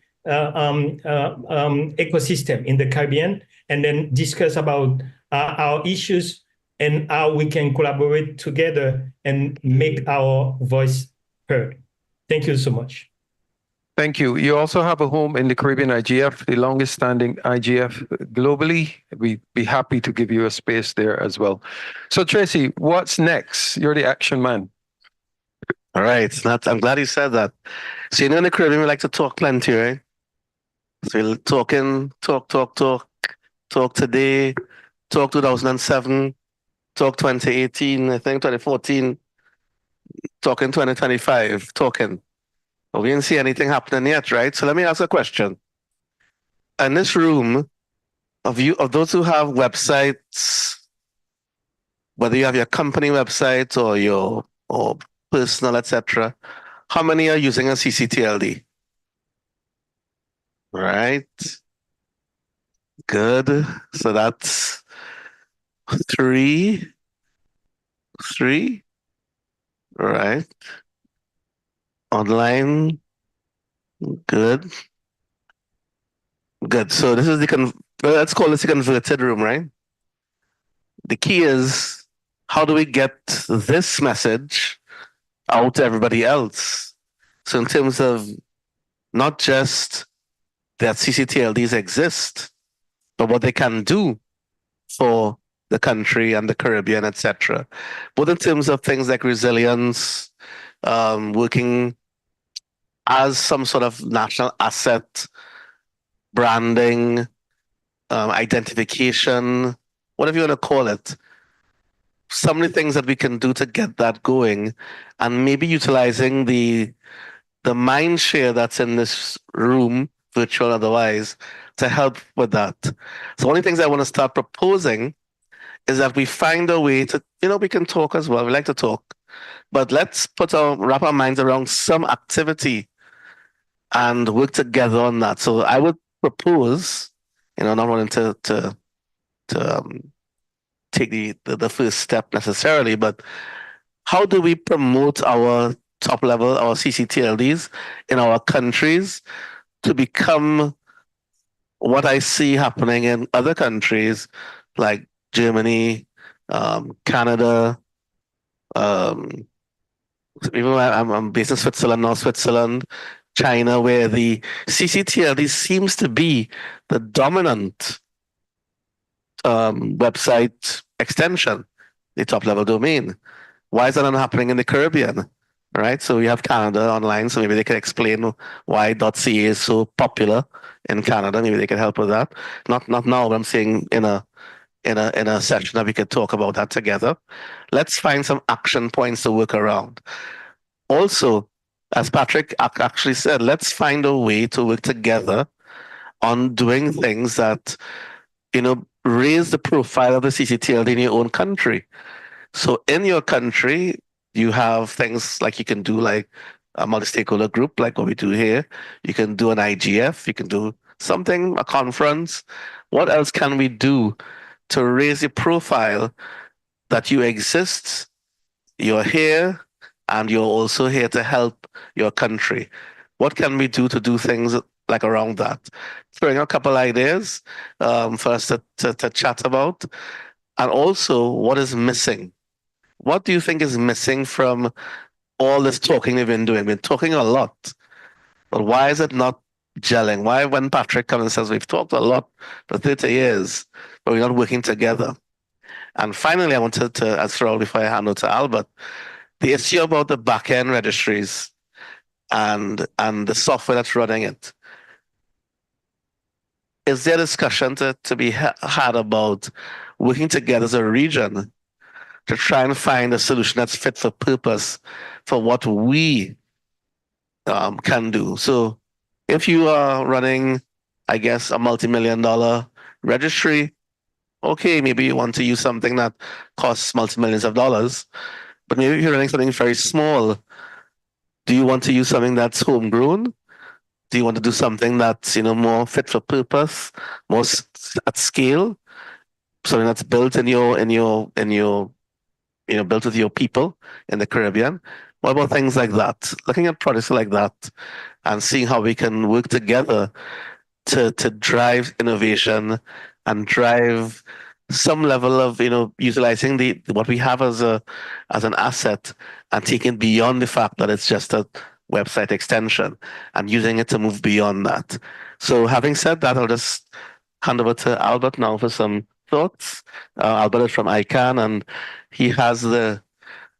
ecosystem in the Caribbean, and then discuss about our issues and how we can collaborate together and make our voice heard. Thank you so much. Thank you. You also have a home in the Caribbean IGF, the longest standing IGF globally. We'd be happy to give you a space there as well. So Tracy, what's next? You're the action man. All right. I'm glad you said that. So in the Caribbean, we like to talk plenty, right? So we're talking, talk today, talk 2007, talk 2018, I think 2014, talking 2025, talking. But we didn't see anything happening yet, right? So let me ask a question. In this room, of those who have websites, whether you have your company website or personal, etc., how many are using a ccTLD? Right. Good. So that's three. All right. Online. Good. So this is let's call this a converted room, right? The key is, how do we get this message out to everybody else? So in terms of not just that ccTLDs exist, but what they can do for the country and the Caribbean, etc. Both in terms of things like resilience, working as some sort of national asset, branding, identification, whatever you want to call it. So many things that we can do to get that going, and maybe utilizing the mind share that's in this room, virtual otherwise, to help with that. So one of the things I want to start proposing is that we find a way to, we can talk as well. We like to talk, but let's wrap our minds around some activity and work together on that. So I would propose, not wanting to take the first step necessarily, but how do we promote our top level, our ccTLDs in our countries to become what I see happening in other countries like Germany, Canada, even I'm based in Switzerland, North Switzerland, China, where the ccTLD seems to be the dominant website extension, the top level domain. Why is that not happening in the Caribbean? Right, so we have Canada online, so maybe they can explain why .ca is so popular in Canada. Maybe they can help with that. Not now, but I'm saying in a session that we could talk about that together. Let's find some action points to work around. Also, as Patrick actually said, let's find a way to work together on doing things that, raise the profile of the ccTLD in your own country. So in your country, you have things like you can do like a multi-stakeholder group, like what we do here. You can do an IGF, you can do something, a conference. What else can we do to raise your profile that you exist, you're here, and you're also here to help your country? What can we do to do things like around that? Throwing a couple ideas for us to chat about. And also, what is missing? What do you think is missing from all this talking we've been doing? We've been talking a lot, but why is it not gelling? Why, when Patrick comes and says we've talked a lot for 30 years, but we're not working together. And finally, I wanted to ask Raul before I hand over to Albert, the issue about the back-end registries and the software that's running it. Is there a discussion to be had about working together as a region to try and find a solution that's fit for purpose for what we can do? So if you are running, I guess, a multi-million-dollar registry, okay, maybe you want to use something that costs multi-millions of dollars, but maybe if you're running something very small, do you want to use something that's homegrown? Do you want to do something that's more fit for purpose, more at scale, something that's built built with your people in the Caribbean? What about things like that? Looking at projects like that and seeing how we can work together to drive innovation and drive some level of utilizing what we have as an asset and taking beyond the fact that it's just a website extension and using it to move beyond that. So having said that, I'll just hand over to Albert now for some thoughts. Albert is from ICANN and he has the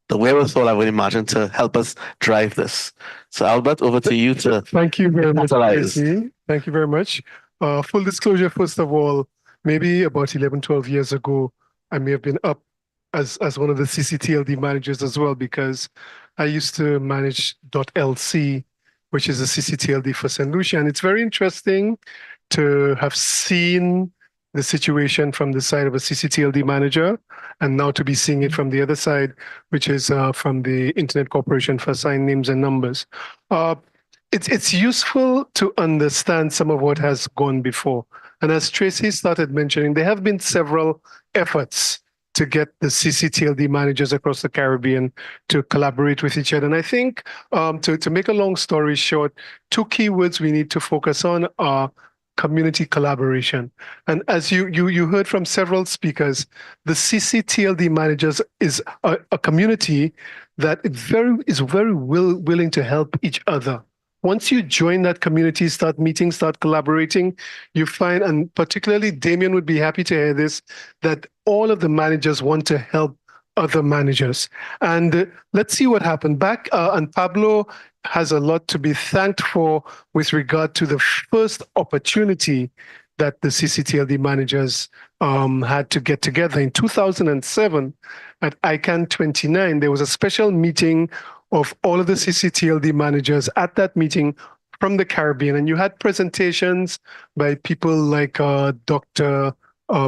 wherewithal, I would imagine, to help us drive this. So Albert, over to you to Thank you very much, capitalize. Tracy. Thank you very much. Full disclosure, first of all, maybe about 11, 12 years ago, I may have been up as one of the ccTLD managers as well, because I used to manage .lc, which is a ccTLD for St. Lucia. And it's very interesting to have seen the situation from the side of a ccTLD manager, and now to be seeing it from the other side, which is from the Internet Corporation for Assigned Names and Numbers. It's useful to understand some of what has gone before. And as Tracy started mentioning, there have been several efforts to get the ccTLD managers across the Caribbean to collaborate with each other. And I think to make a long story short, two keywords we need to focus on are community collaboration. And as you heard from several speakers, the ccTLD managers is a community that is very willing to help each other. Once you join that community, start meeting, start collaborating, you find, and particularly Damien would be happy to hear this, that all of the managers want to help other managers. And let's see what happened back. And Pablo has a lot to be thanked for with regard to the first opportunity that the ccTLD managers had to get together. In 2007, at ICANN 29, there was a special meeting of all of the ccTLD managers at that meeting from the Caribbean. And you had presentations by people like Dr.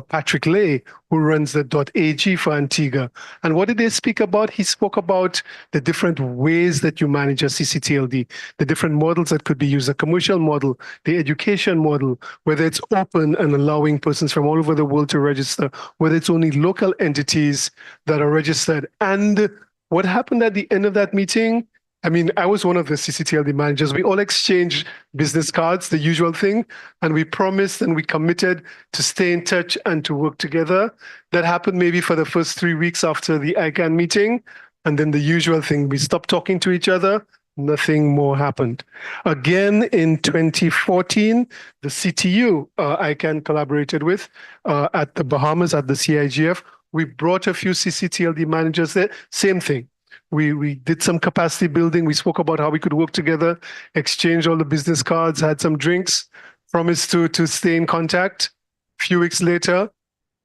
Patrick Lay, who runs the .ag for Antigua. And what did they speak about? He spoke about the different ways that you manage a ccTLD, the different models that could be used, a commercial model, the education model, whether it's open and allowing persons from all over the world to register, whether it's only local entities that are registered. And what happened at the end of that meeting? I mean, I was one of the ccTLD managers. We all exchanged business cards, the usual thing, and we promised and we committed to stay in touch and to work together. That happened maybe for the first 3 weeks after the ICANN meeting. And then the usual thing, we stopped talking to each other. Nothing more happened. Again, in 2014, the CTU ICANN collaborated with at the Bahamas at the CIGF. We brought a few ccTLD managers there, same thing. We did some capacity building. We spoke about how we could work together, exchange all the business cards, had some drinks, promised to stay in contact. A few weeks later,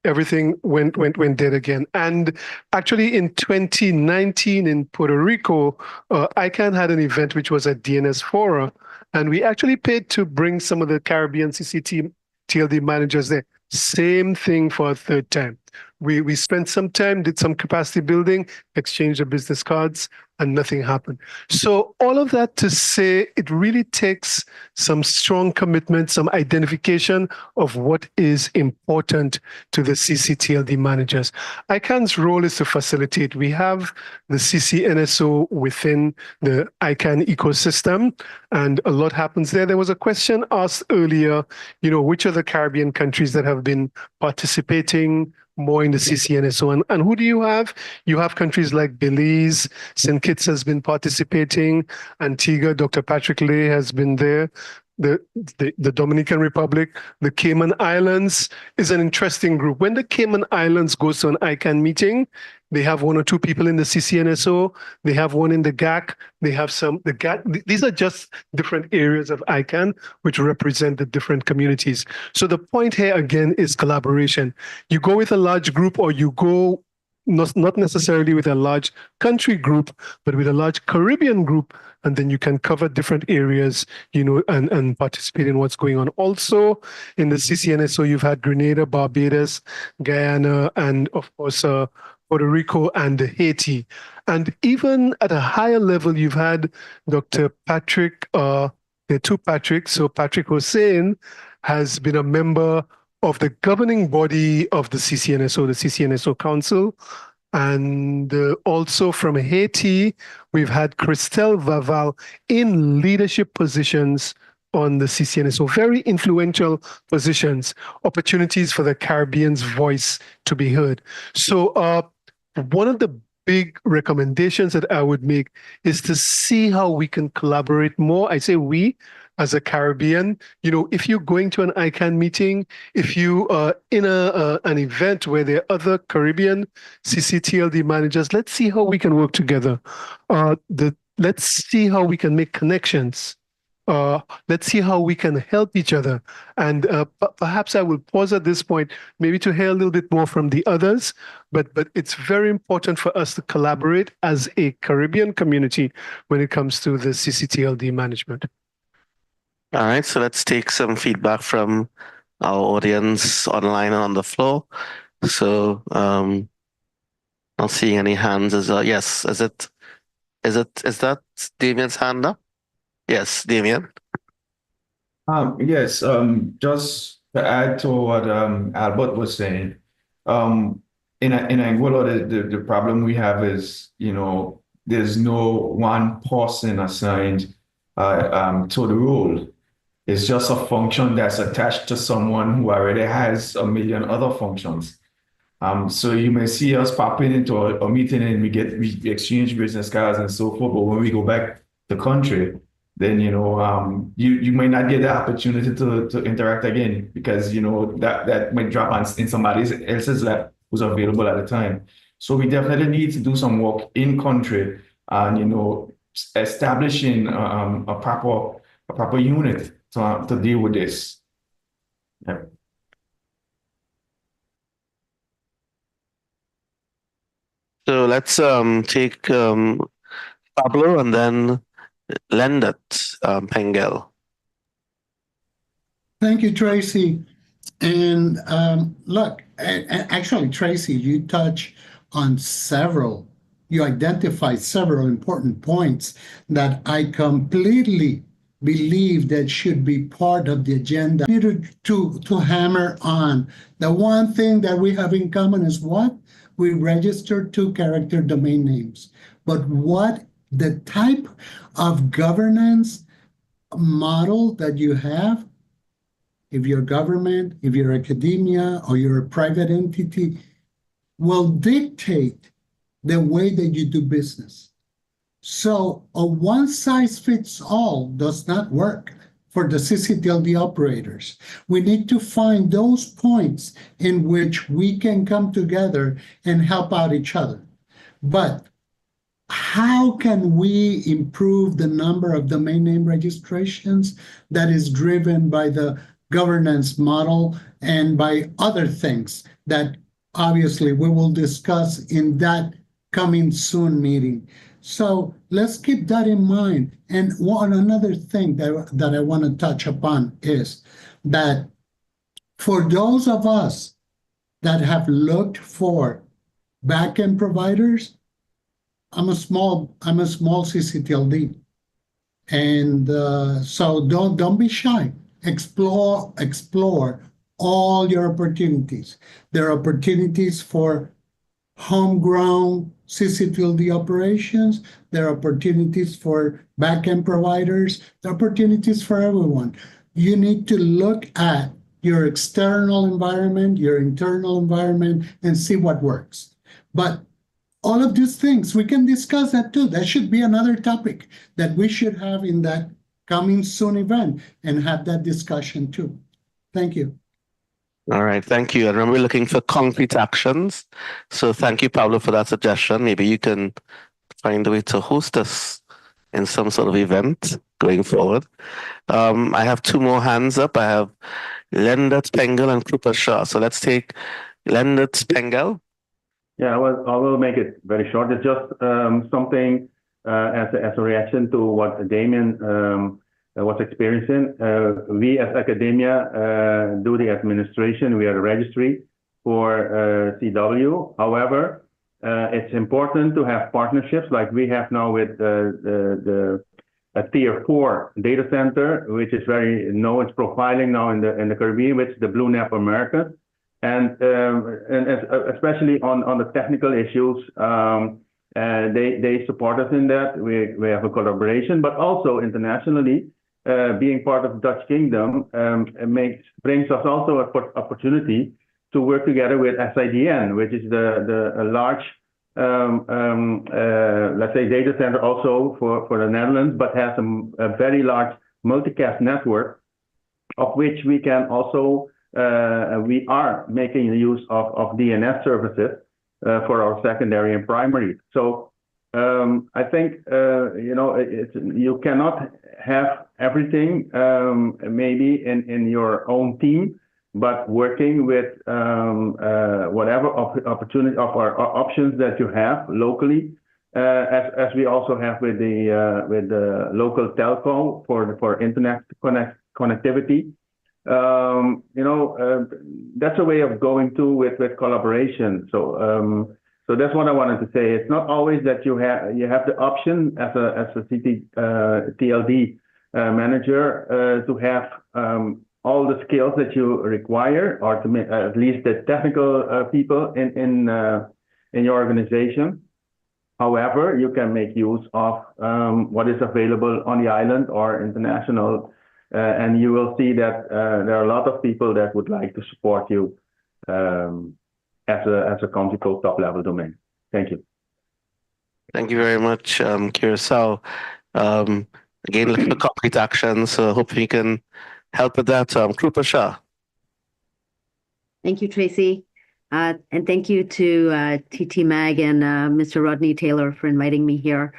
everything went dead again. And actually in 2019 in Puerto Rico, ICANN had an event which was at DNS Fora, and we actually paid to bring some of the Caribbean ccTLD managers there. Same thing for a third time. We spent some time, did some capacity building, exchanged the business cards, and nothing happened. So all of that to say, it really takes some strong commitment, some identification of what is important to the ccTLD managers. ICANN's role is to facilitate. We have the ccNSO within the ICANN ecosystem, and a lot happens there. There was a question asked earlier, which are the Caribbean countries that have been participating more in the ccNSO. And who do you have? You have countries like Belize, St. Kitts has been participating, Antigua, Dr. Patrick Lay has been there. the Dominican Republic, the Cayman Islands is an interesting group. When the Cayman Islands goes to an ICANN meeting, they have one or two people in the ccNSO, they have one in the GAC, they have the GAC. These are just different areas of ICANN which represent the different communities. So the point here again is collaboration. You go with a large group, or you go not necessarily with a large country group, but with a large Caribbean group, and then you can cover different areas, and participate in what's going on. Also, in the ccNSO, you've had Grenada, Barbados, Guyana, and of course, Puerto Rico and Haiti. And even at a higher level, you've had Dr. Patrick, there are two Patricks. So Patrick Hosein has been a member of the governing body of the ccNSO, the ccNSO Council. And also from Haiti, we've had Christelle Vaval in leadership positions on the ccNSO, very influential positions, opportunities for the Caribbean's voice to be heard. So one of the big recommendations that I would make is to see how we can collaborate more. I say we, as a Caribbean, if you're going to an ICANN meeting, if you are in an event where there are other Caribbean ccTLD managers, let's see how we can work together. Let's see how we can make connections. Let's see how we can help each other. And perhaps I will pause at this point, maybe to hear a little bit more from the others, but it's very important for us to collaborate as a Caribbean community when it comes to the ccTLD management. All right, so let's take some feedback from our audience online and on the floor. So not seeing any hands. Yes, is that Damien's hand up? Yes, Damien. Yes, just to add to what Albert was saying, in Anguilla, the problem we have is, there's no one person assigned to the role. It's just a function that's attached to someone who already has a million other functions. So you may see us popping into a meeting and we exchange business cards and so forth, but when we go back to country, then you might not get the opportunity to interact again, because that might drop in somebody else's lap who's available at the time. So we definitely need to do some work in country and establishing a proper unit to deal with this. Yeah. So let's take Pablo and then Leendert, Pengel. Thank you, Tracy. And look, actually, Tracy, you touch on you identified several important points that I completely believe that should be part of the agenda. To hammer on. The one thing that we have in common is what? We register 2-character domain names. But what the type of governance model that you have, if you're government, if you're academia, or you're a private entity, will dictate the way that you do business. So a one-size-fits-all does not work for the ccTLD operators. We need to find those points in which we can come together and help out each other. But how can we improve the number of domain name registrations that is driven by the governance model and by other things that obviously we will discuss in that coming soon meeting? So let's keep that in mind. And another thing that I want to touch upon is that for those of us that have looked for backend providers, I'm a small ccTLD, and so don't be shy. Explore all your opportunities. There are opportunities for homegrown ccTLD operations. There are opportunities for backend providers. There are opportunities for everyone. You need to look at your external environment, your internal environment, and see what works. But all of these things, we can discuss that too. That should be another topic that we should have in that coming soon event and have that discussion too. Thank you. All right, thank you. And remember, we're looking for concrete actions. So thank you, Pablo, for that suggestion. Maybe you can find a way to host us in some sort of event going forward. I have two more hands up. I have Leendert, Pengel, and Hackshaw. So let's take Leendert, Pengel. Yeah, I will make it very short. It's just something as a reaction to what Damien was experiencing. We as academia do the administration. We are the registry for CW. However, it's important to have partnerships like we have now with a tier 4 data center, which is very known. It's profiling now in the Caribbean, which is the Blue Nap America. And especially on the technical issues, they support us in that. We have a collaboration, but also internationally, being part of the Dutch Kingdom brings us also an opportunity to work together with SIDN, which is a large, let's say, data center also for the Netherlands, but has a very large multicast network, of which we can also we are making use of DNS services for our secondary and primary. So I think you cannot have everything maybe in your own team, but working with whatever opportunity of our options that you have locally, as we also have with the local telco for internet connectivity. That's a way of going to with collaboration. So that's what I wanted to say. It's not always that you have the option as a ccTLD manager to have all the skills that you require, or to at least the technical people in your organization. However, you can make use of what is available on the island or international. And you will see that there are a lot of people that would like to support you as a country-code top-level domain. Thank you. Thank you very much, Curacao. Again, looking for concrete actions. So hopefully you can help with that. Hackshaw. Thank you, Tracy. And thank you to TTMAG and Mr. Rodney Taylor for inviting me here.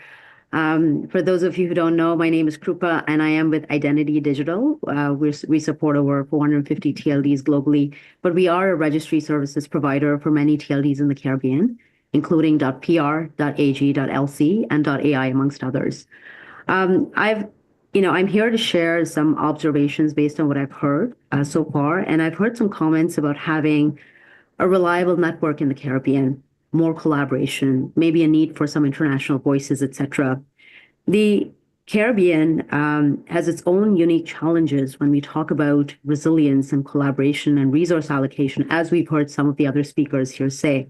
For those of you who don't know, my name is Krupa, and I am with Identity Digital. We support over 450 TLDs globally, but we are a registry services provider for many TLDs in the Caribbean, including .pr, .ag, .lc, and .ai, amongst others. I'm here to share some observations based on what I've heard so far, and I've heard some comments about having a reliable network in the Caribbean, more collaboration, maybe a need for some international voices, etc. The Caribbean has its own unique challenges when we talk about resilience and collaboration and resource allocation, as we've heard some of the other speakers here say.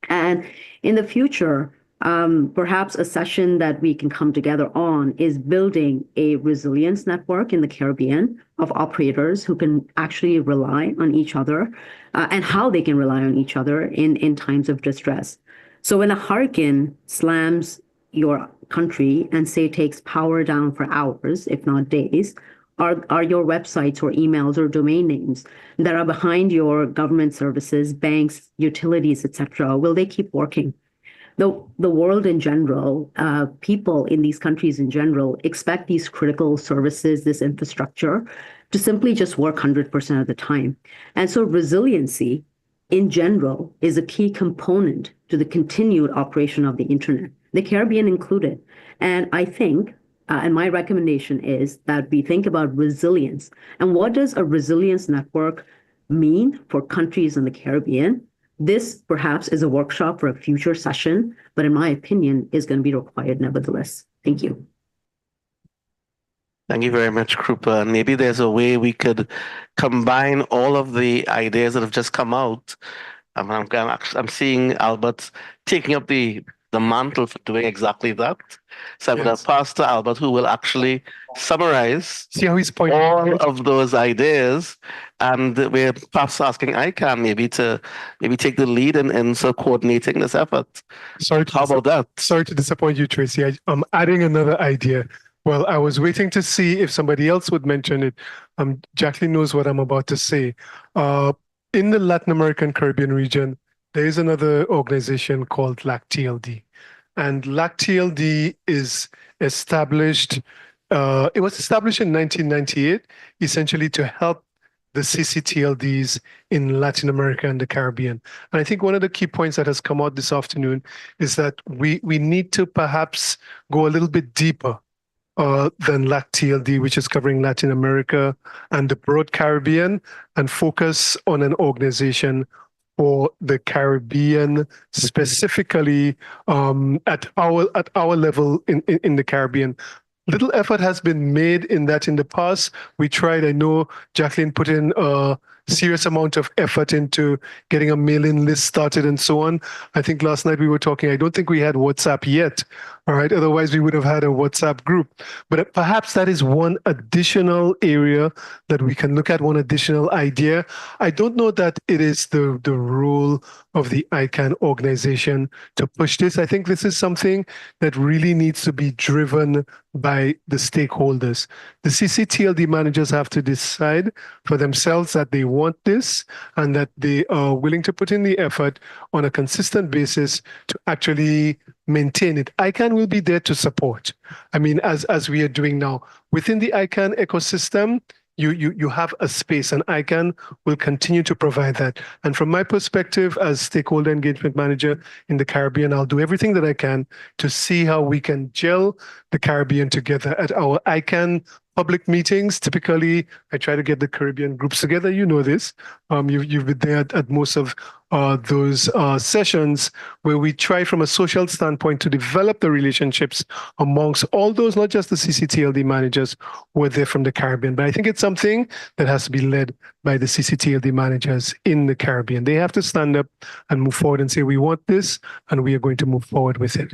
And in the future, perhaps a session that we can come together on is building a resilience network in the Caribbean of operators who can actually rely on each other and how they can rely on each other in times of distress. So when a hurricane slams your country and say takes power down for hours, if not days, are your websites or emails or domain names that are behind your government services, banks, utilities, etc., will they keep working? The world in general, people in these countries in general, expect these critical services, this infrastructure, to simply just work 100% of the time. And so resiliency in general is a key component to the continued operation of the internet, the Caribbean included. And I think, and my recommendation is that we think about resilience. And what does a resilience network mean for countries in the Caribbean? This perhaps is a workshop for a future session, but in my opinion, is going to be required nevertheless. Thank you. Thank you very much, Krupa. And maybe there's a way we could combine all of the ideas that have just come out. I'm seeing Albert taking up the mantle for doing exactly that. So I'm going to pass to Albert, who will actually summarize all of those ideas. And we're perhaps asking ICANN maybe to take the lead in sort of coordinating this effort. How about that? Sorry to disappoint you, Tracy. I'm adding another idea. Well, I was waiting to see if somebody else would mention it. Jacqueline knows what I'm about to say. In the Latin American Caribbean region, there is another organization called LACTLD. And LACTLD is established, it was established in 1998, essentially to help the ccTLDs in Latin America and the Caribbean. And I think one of the key points that has come out this afternoon is that we need to perhaps go a little bit deeper than LACTLD, which is covering Latin America and the broad Caribbean, and focus on an organization for the Caribbean, specifically at our level in the Caribbean. Little effort has been made in that in the past. We tried, I know Jacqueline put in a serious amount of effort into getting a mailing list started and so on. I think last night we were talking, I don't think we had WhatsApp yet, all right? Otherwise we would have had a WhatsApp group. But perhaps that is one additional area that we can look at, one additional idea. I don't know that it is the role of the ICANN organization to push this. I think this is something that really needs to be driven by the stakeholders. The ccTLD managers have to decide for themselves that they want this and that they are willing to put in the effort on a consistent basis to actually maintain it. ICANN will be there to support. I mean, as we are doing now. Within the ICANN ecosystem, you have a space, and ICANN will continue to provide that. And from my perspective as stakeholder engagement manager in the Caribbean, I'll do everything that I can to see how we can gel the Caribbean together. At our ICANN public meetings, typically I try to get the Caribbean groups together. You know this. You've been there at most of those sessions where we try from a social standpoint to develop the relationships amongst all those, not just the ccTLD managers who are there from the Caribbean, but I think it's something that has to be led by the ccTLD managers in the Caribbean. They have to stand up and move forward and say, we want this and we are going to move forward with it.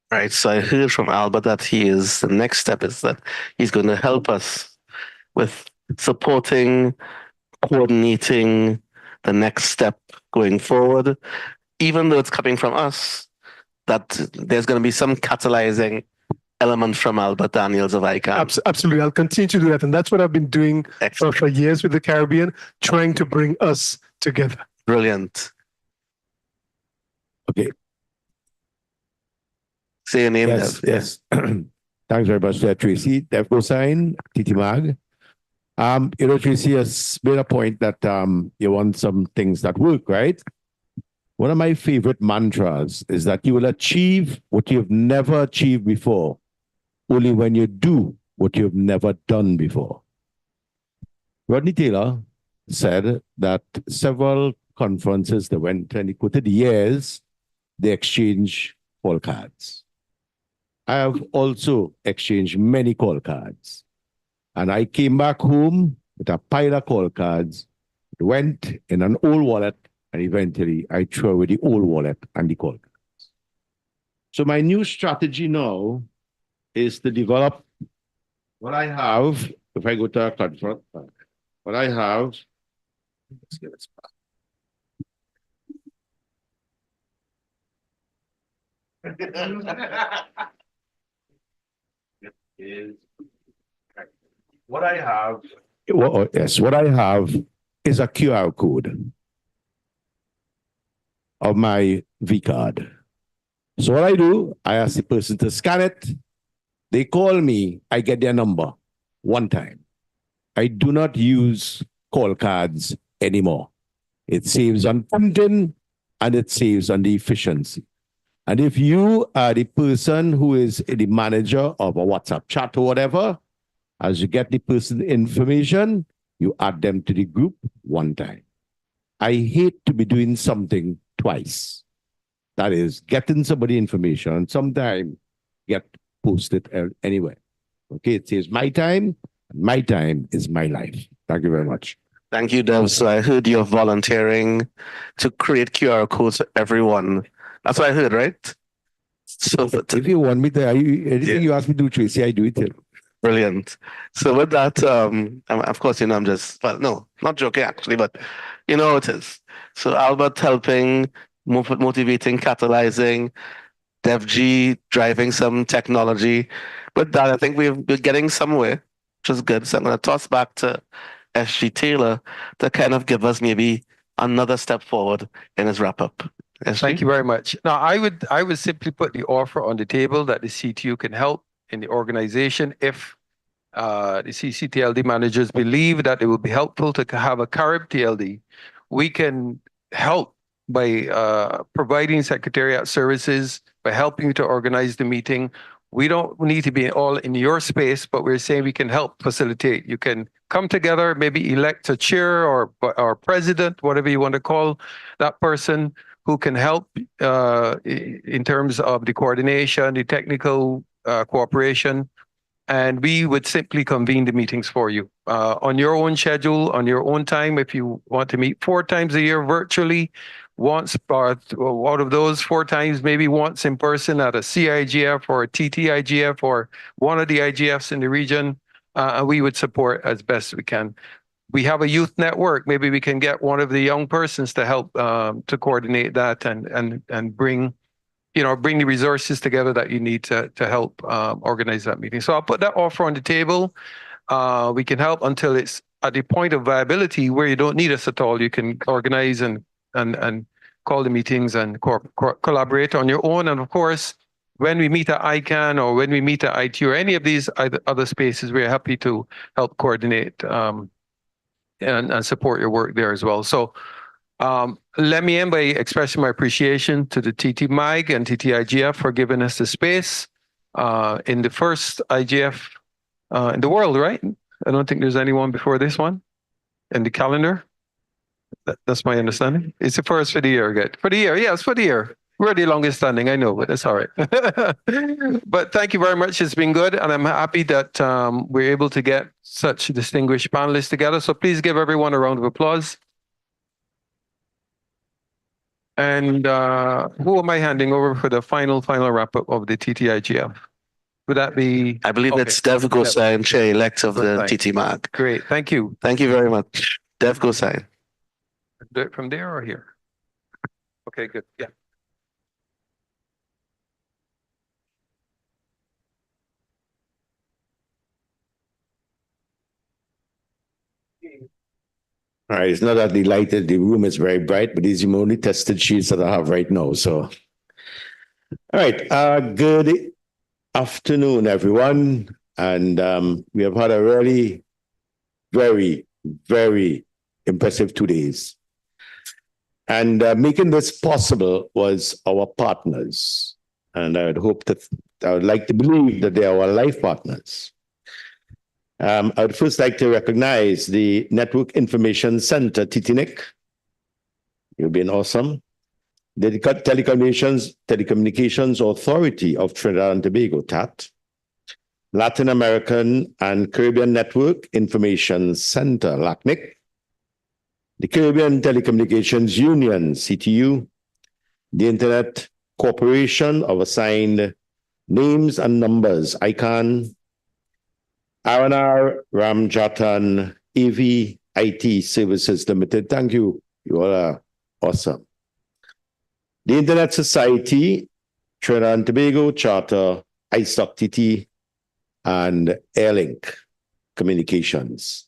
Right. So I heard from Albert that the next step is that he's going to help us with supporting, coordinating the next step going forward, even though it's coming from us, that there's going to be some catalyzing element from Albert Daniels of ICANN. Absolutely. I'll continue to do that. And that's what I've been doing for years with the Caribbean, trying to bring us together. Brilliant. Okay. Say your name. Yes, yes. Thanks very much, Tracy. Hosein, TTMAG. Tracy has made a point that you want some things that work, right? One of my favorite mantras is that you will achieve what you've never achieved before, only when you do what you've never done before. Rodney Taylor said that several conferences that went, and he quoted years, they exchange call cards. I have also exchanged many call cards. And I came back home with a pile of call cards, went in an old wallet, and eventually I threw away the old wallet and the call cards. So my new strategy now is to develop what I have, if I go to a conference, what I have, let's get this back. What I have, what I have is a QR code of my V card. So what I do, I ask the person to scan it. They call me, I get their number one time. I do not use call cards anymore. It saves on printing and it saves on the efficiency. And if you are the person who is the manager of a WhatsApp chat or whatever, as you get the person information, you add them to the group one time. I hate to be doing something twice. That is, getting somebody information and sometime get posted anywhere. Okay, it saves my time, and my time is my life. Thank you very much. Thank you, Dev. So I heard you're volunteering to create QR codes for everyone. That's what I heard, right? So if you want me to, anything you ask me to do, Tracy, I do it too. Brilliant. So with that, of course, I'm just, well, no, not joking actually, but it is. So Albert helping, motivating, catalyzing. DevG driving some technology. With that, I think we're getting somewhere, which is good. So I'm going to toss back to SG Taylor to kind of give us maybe another step forward in his wrap up. Thank you very much. Now, I would simply put the offer on the table that the CTU can help in the organization if the ccTLD managers believe that it will be helpful to have a Carib TLD. We can help by providing secretariat services, by helping you to organize the meeting. We don't need to be all in your space, but we're saying we can help facilitate. You can come together, maybe elect a chair or president, whatever you want to call that person, who can help in terms of the coordination, the technical cooperation. And we would simply convene the meetings for you on your own schedule, on your own time. If you want to meet 4 times a year virtually, once out of those 4 times, maybe once in person at a CIGF or a TTIGF or one of the IGFs in the region, we would support as best we can. We have a youth network. Maybe we can get one of the young persons to help to coordinate that and bring the resources together that you need to help organize that meeting. So I'll put that offer on the table. We can help until it's at the point of viability where you don't need us at all. You can organize and call the meetings and collaborate on your own. And of course, when we meet at ICANN or when we meet at IT or any of these other spaces, we're happy to help coordinate and support your work there as well. So let me end by expressing my appreciation to the TTMAG and TTIGF for giving us the space in the first IGF in the world, right? I don't think there's anyone before this one in the calendar. That's my understanding. It's the first for the year, good. For the year, yes, for the year. We're the longest standing, I know, but that's all right. But thank you very much. It's been good. And I'm happy that we're able to get such distinguished panelists together. So please give everyone a round of applause. And who am I handing over for the final wrap up of the TTIGF? Would that be? I believe it's Dev Gosine, Chair-elect of the TTMAG. Great, thank you. Thank you very much. Dev Gosine. Do it from there or here? Okay, good, yeah. All right, it's not that the light, the room is very bright, but these are the only tested sheets that I have right now. So, all right, good afternoon, everyone. And we have had a really very, very impressive 2 days. And making this possible was our partners. And I would like to believe that they are our life partners. I would first like to recognize the Network Information Center, TTNIC. You've been awesome. The Telecommunications Authority of Trinidad and Tobago, TAT. Latin American and Caribbean Network Information Center, LACNIC. The Caribbean Telecommunications Union, CTU. The Internet Corporation of Assigned Names and Numbers, ICANN. R&R Ramjatan AV IT Services Limited. Thank you. You all are awesome. The Internet Society, Trinidad and Tobago Charter, iStock-TT, and Airlink Communications.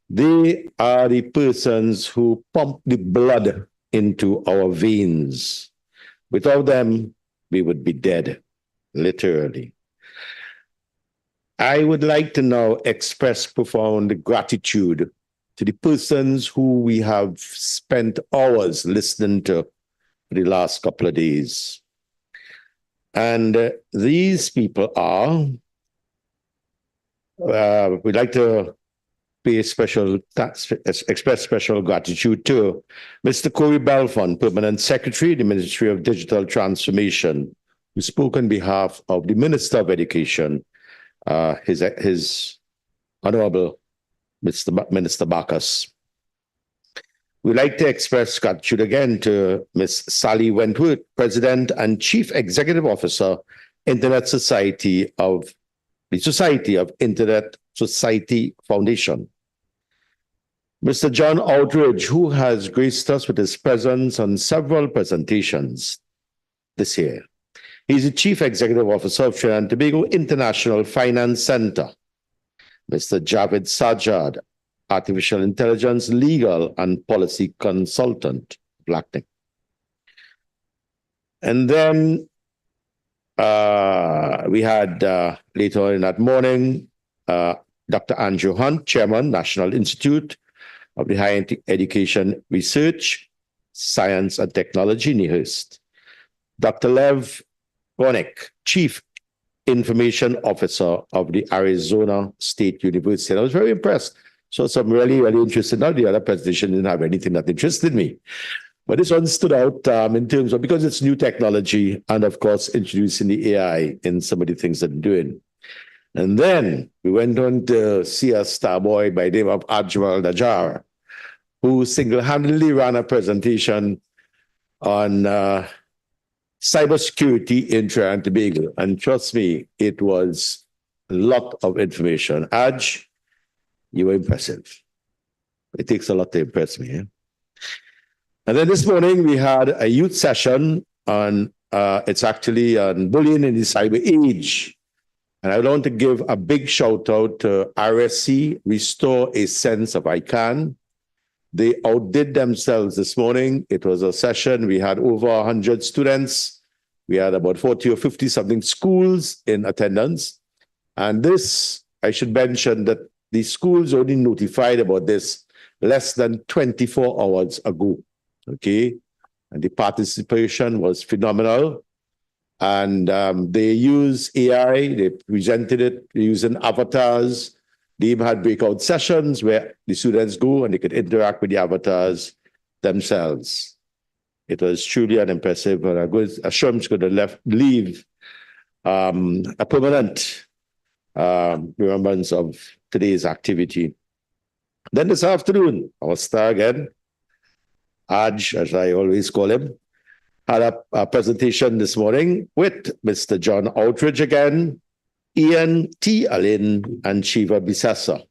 They are the persons who pump the blood into our veins. Without them, we would be dead, literally. I would like to now express profound gratitude to the persons who we have spent hours listening to for the last couple of days. And these people are, we'd like to express special gratitude to Mr. Corey Belfon, Permanent Secretary, the Ministry of Digital Transformation, who spoke on behalf of the Minister of Education, his Honorable Minister Bacchus. We'd like to express gratitude again to Ms. Sally Wentworth, President and Chief Executive Officer, Internet Society of the Society of Internet Society Foundation. Mr. John Outridge, who has graced us with his presence on several presentations this year. He's the Chief Executive Officer of Trinidad and Tobago International Finance Center. Mr. Javed Sajjad, Artificial Intelligence Legal and Policy Consultant, Blackney. And then we had later on in that morning, Dr. Andrew Hunt, Chairman, National Institute of the Higher Education Research, Science and Technology, NIHUST. Dr. Lev Ronik, Chief Information Officer of the Arizona State University. And I was very impressed. So some really, really interesting. Now the other presentation didn't have anything that interested me. But this one stood out in terms of, because it's new technology and of course, introducing the AI in some of the things that they're doing. And then we went on to see a star boy by the name of Ajmal Najjar, who single-handedly ran a presentation on cybersecurity in Trinidad and Tobago. And trust me, it was a lot of information. Aj, you were impressive. It takes a lot to impress me. Eh? And then this morning we had a youth session on, it's actually on bullying in the cyber age. And I want to give a big shout out to RSC, Restore a Sense of ICANN. They outdid themselves this morning. It was a session. We had over 100 students. We had about 40 or 50 something schools in attendance. And this, I should mention that the schools only notified about this less than 24 hours ago. Okay. And the participation was phenomenal. And they use AI, they presented it using avatars. They even had breakout sessions where the students go and they could interact with the avatars themselves. It was truly an impressive, and I'm sure it's going to leave a permanent remembrance of today's activity. Then this afternoon, our star again, Aj, as I always call him, had a presentation this morning with Mr. John Outridge again, Ian T. Allen, and Shiva Bisasa.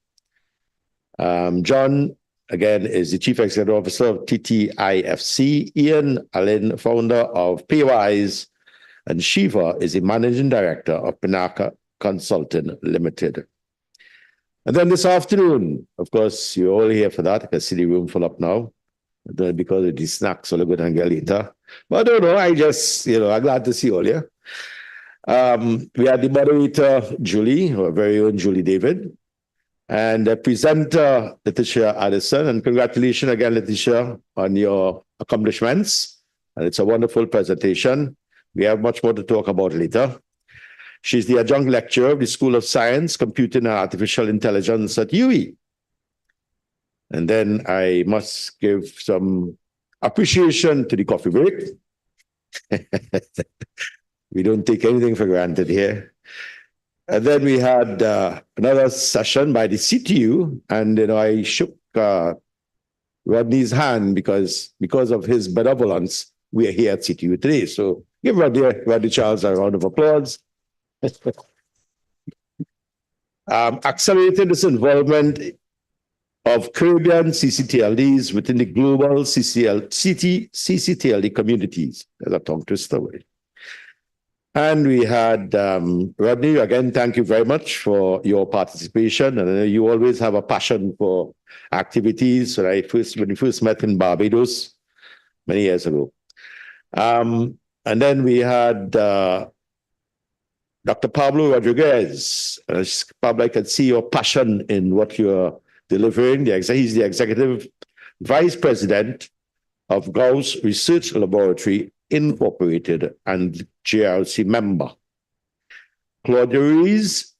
John, again, is the Chief Executive Officer of TTIFC. Ian Allen, founder of Paywise, and Shiva is the Managing Director of Pinaka Consulting Limited. And then this afternoon, of course, you're all here for that. I can see the room full up now. Because of the snacks, so I'll go and get later. But I don't know, I just, I'm glad to see all you. We had the moderator, Julie, our very own Julie David, and the presenter, Letitia Addison. And congratulations again, Letitia, on your accomplishments. And it's a wonderful presentation. We have much more to talk about later. She's the adjunct lecturer of the School of Science, Computing and Artificial Intelligence at UWI. And then I must give some appreciation to the coffee break. We don't take anything for granted here. And then we had another session by the CTU, and I shook Rodney's hand because of his benevolence, we are here at CTU today. So give Rodney Charles a round of applause. Accelerating this involvement of Caribbean ccTLDs within the global ccTLD communities. There's a tongue twister way. And we had Rodney, again, thank you very much for your participation. And I know you always have a passion for activities. When we first met in Barbados many years ago. And then we had Dr. Pablo Rodriguez. Pablo, I can see your passion in what you're delivering. He's the Executive Vice President of Gauss Research Laboratory Incorporated and GRC member. Claudia Ruiz,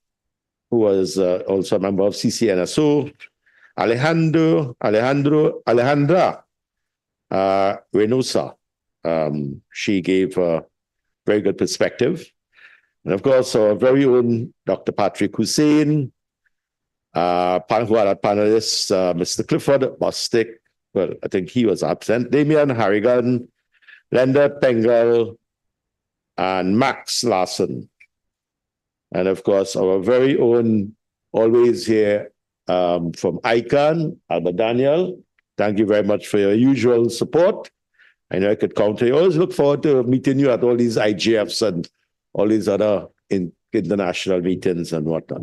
who was also a member of ccNSO. Alejandra Reynoso. She gave a very good perspective. And of course, our very own Dr. Patrick Hosein, who had a panelist, Mr. Clifford Bostic. Well, I think he was absent. Damien, Harrigan, Leendert, Pengel, and Max Larson. And of course, our very own, always here from ICANN, Albert Daniel. Thank you very much for your usual support. I know I could count on you. I always look forward to meeting you at all these IGFs and all these other international meetings and whatnot.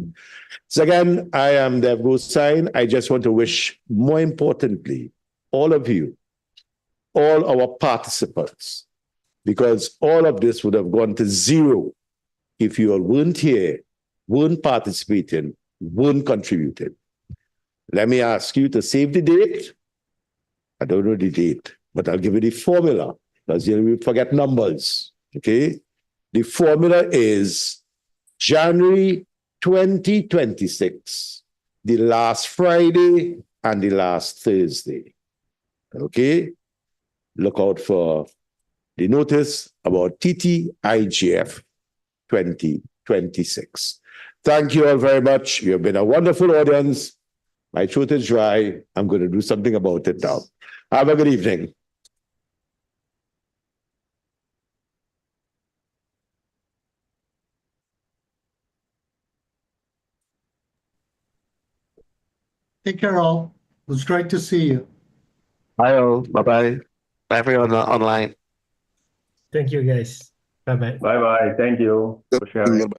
So again, I am the Hosein. I just want to wish, more importantly, all of you, all our participants, because all of this would have gone to zero if you all weren't here, weren't participating, weren't contributing. Let me ask you to save the date. I don't know the date, but I'll give you the formula, because you forget numbers, okay? The formula is January 2026, the last Friday and the last Thursday, okay? Look out for the notice about TTIGF 2026. Thank you all very much. You have been a wonderful audience. My throat is dry. I'm going to do something about it now. Have a good evening. Take care, all. It was great to see you. Bye all. Bye-bye. Bye everyone online. Thank you, guys. Bye-bye. Bye-bye. Thank you for sharing.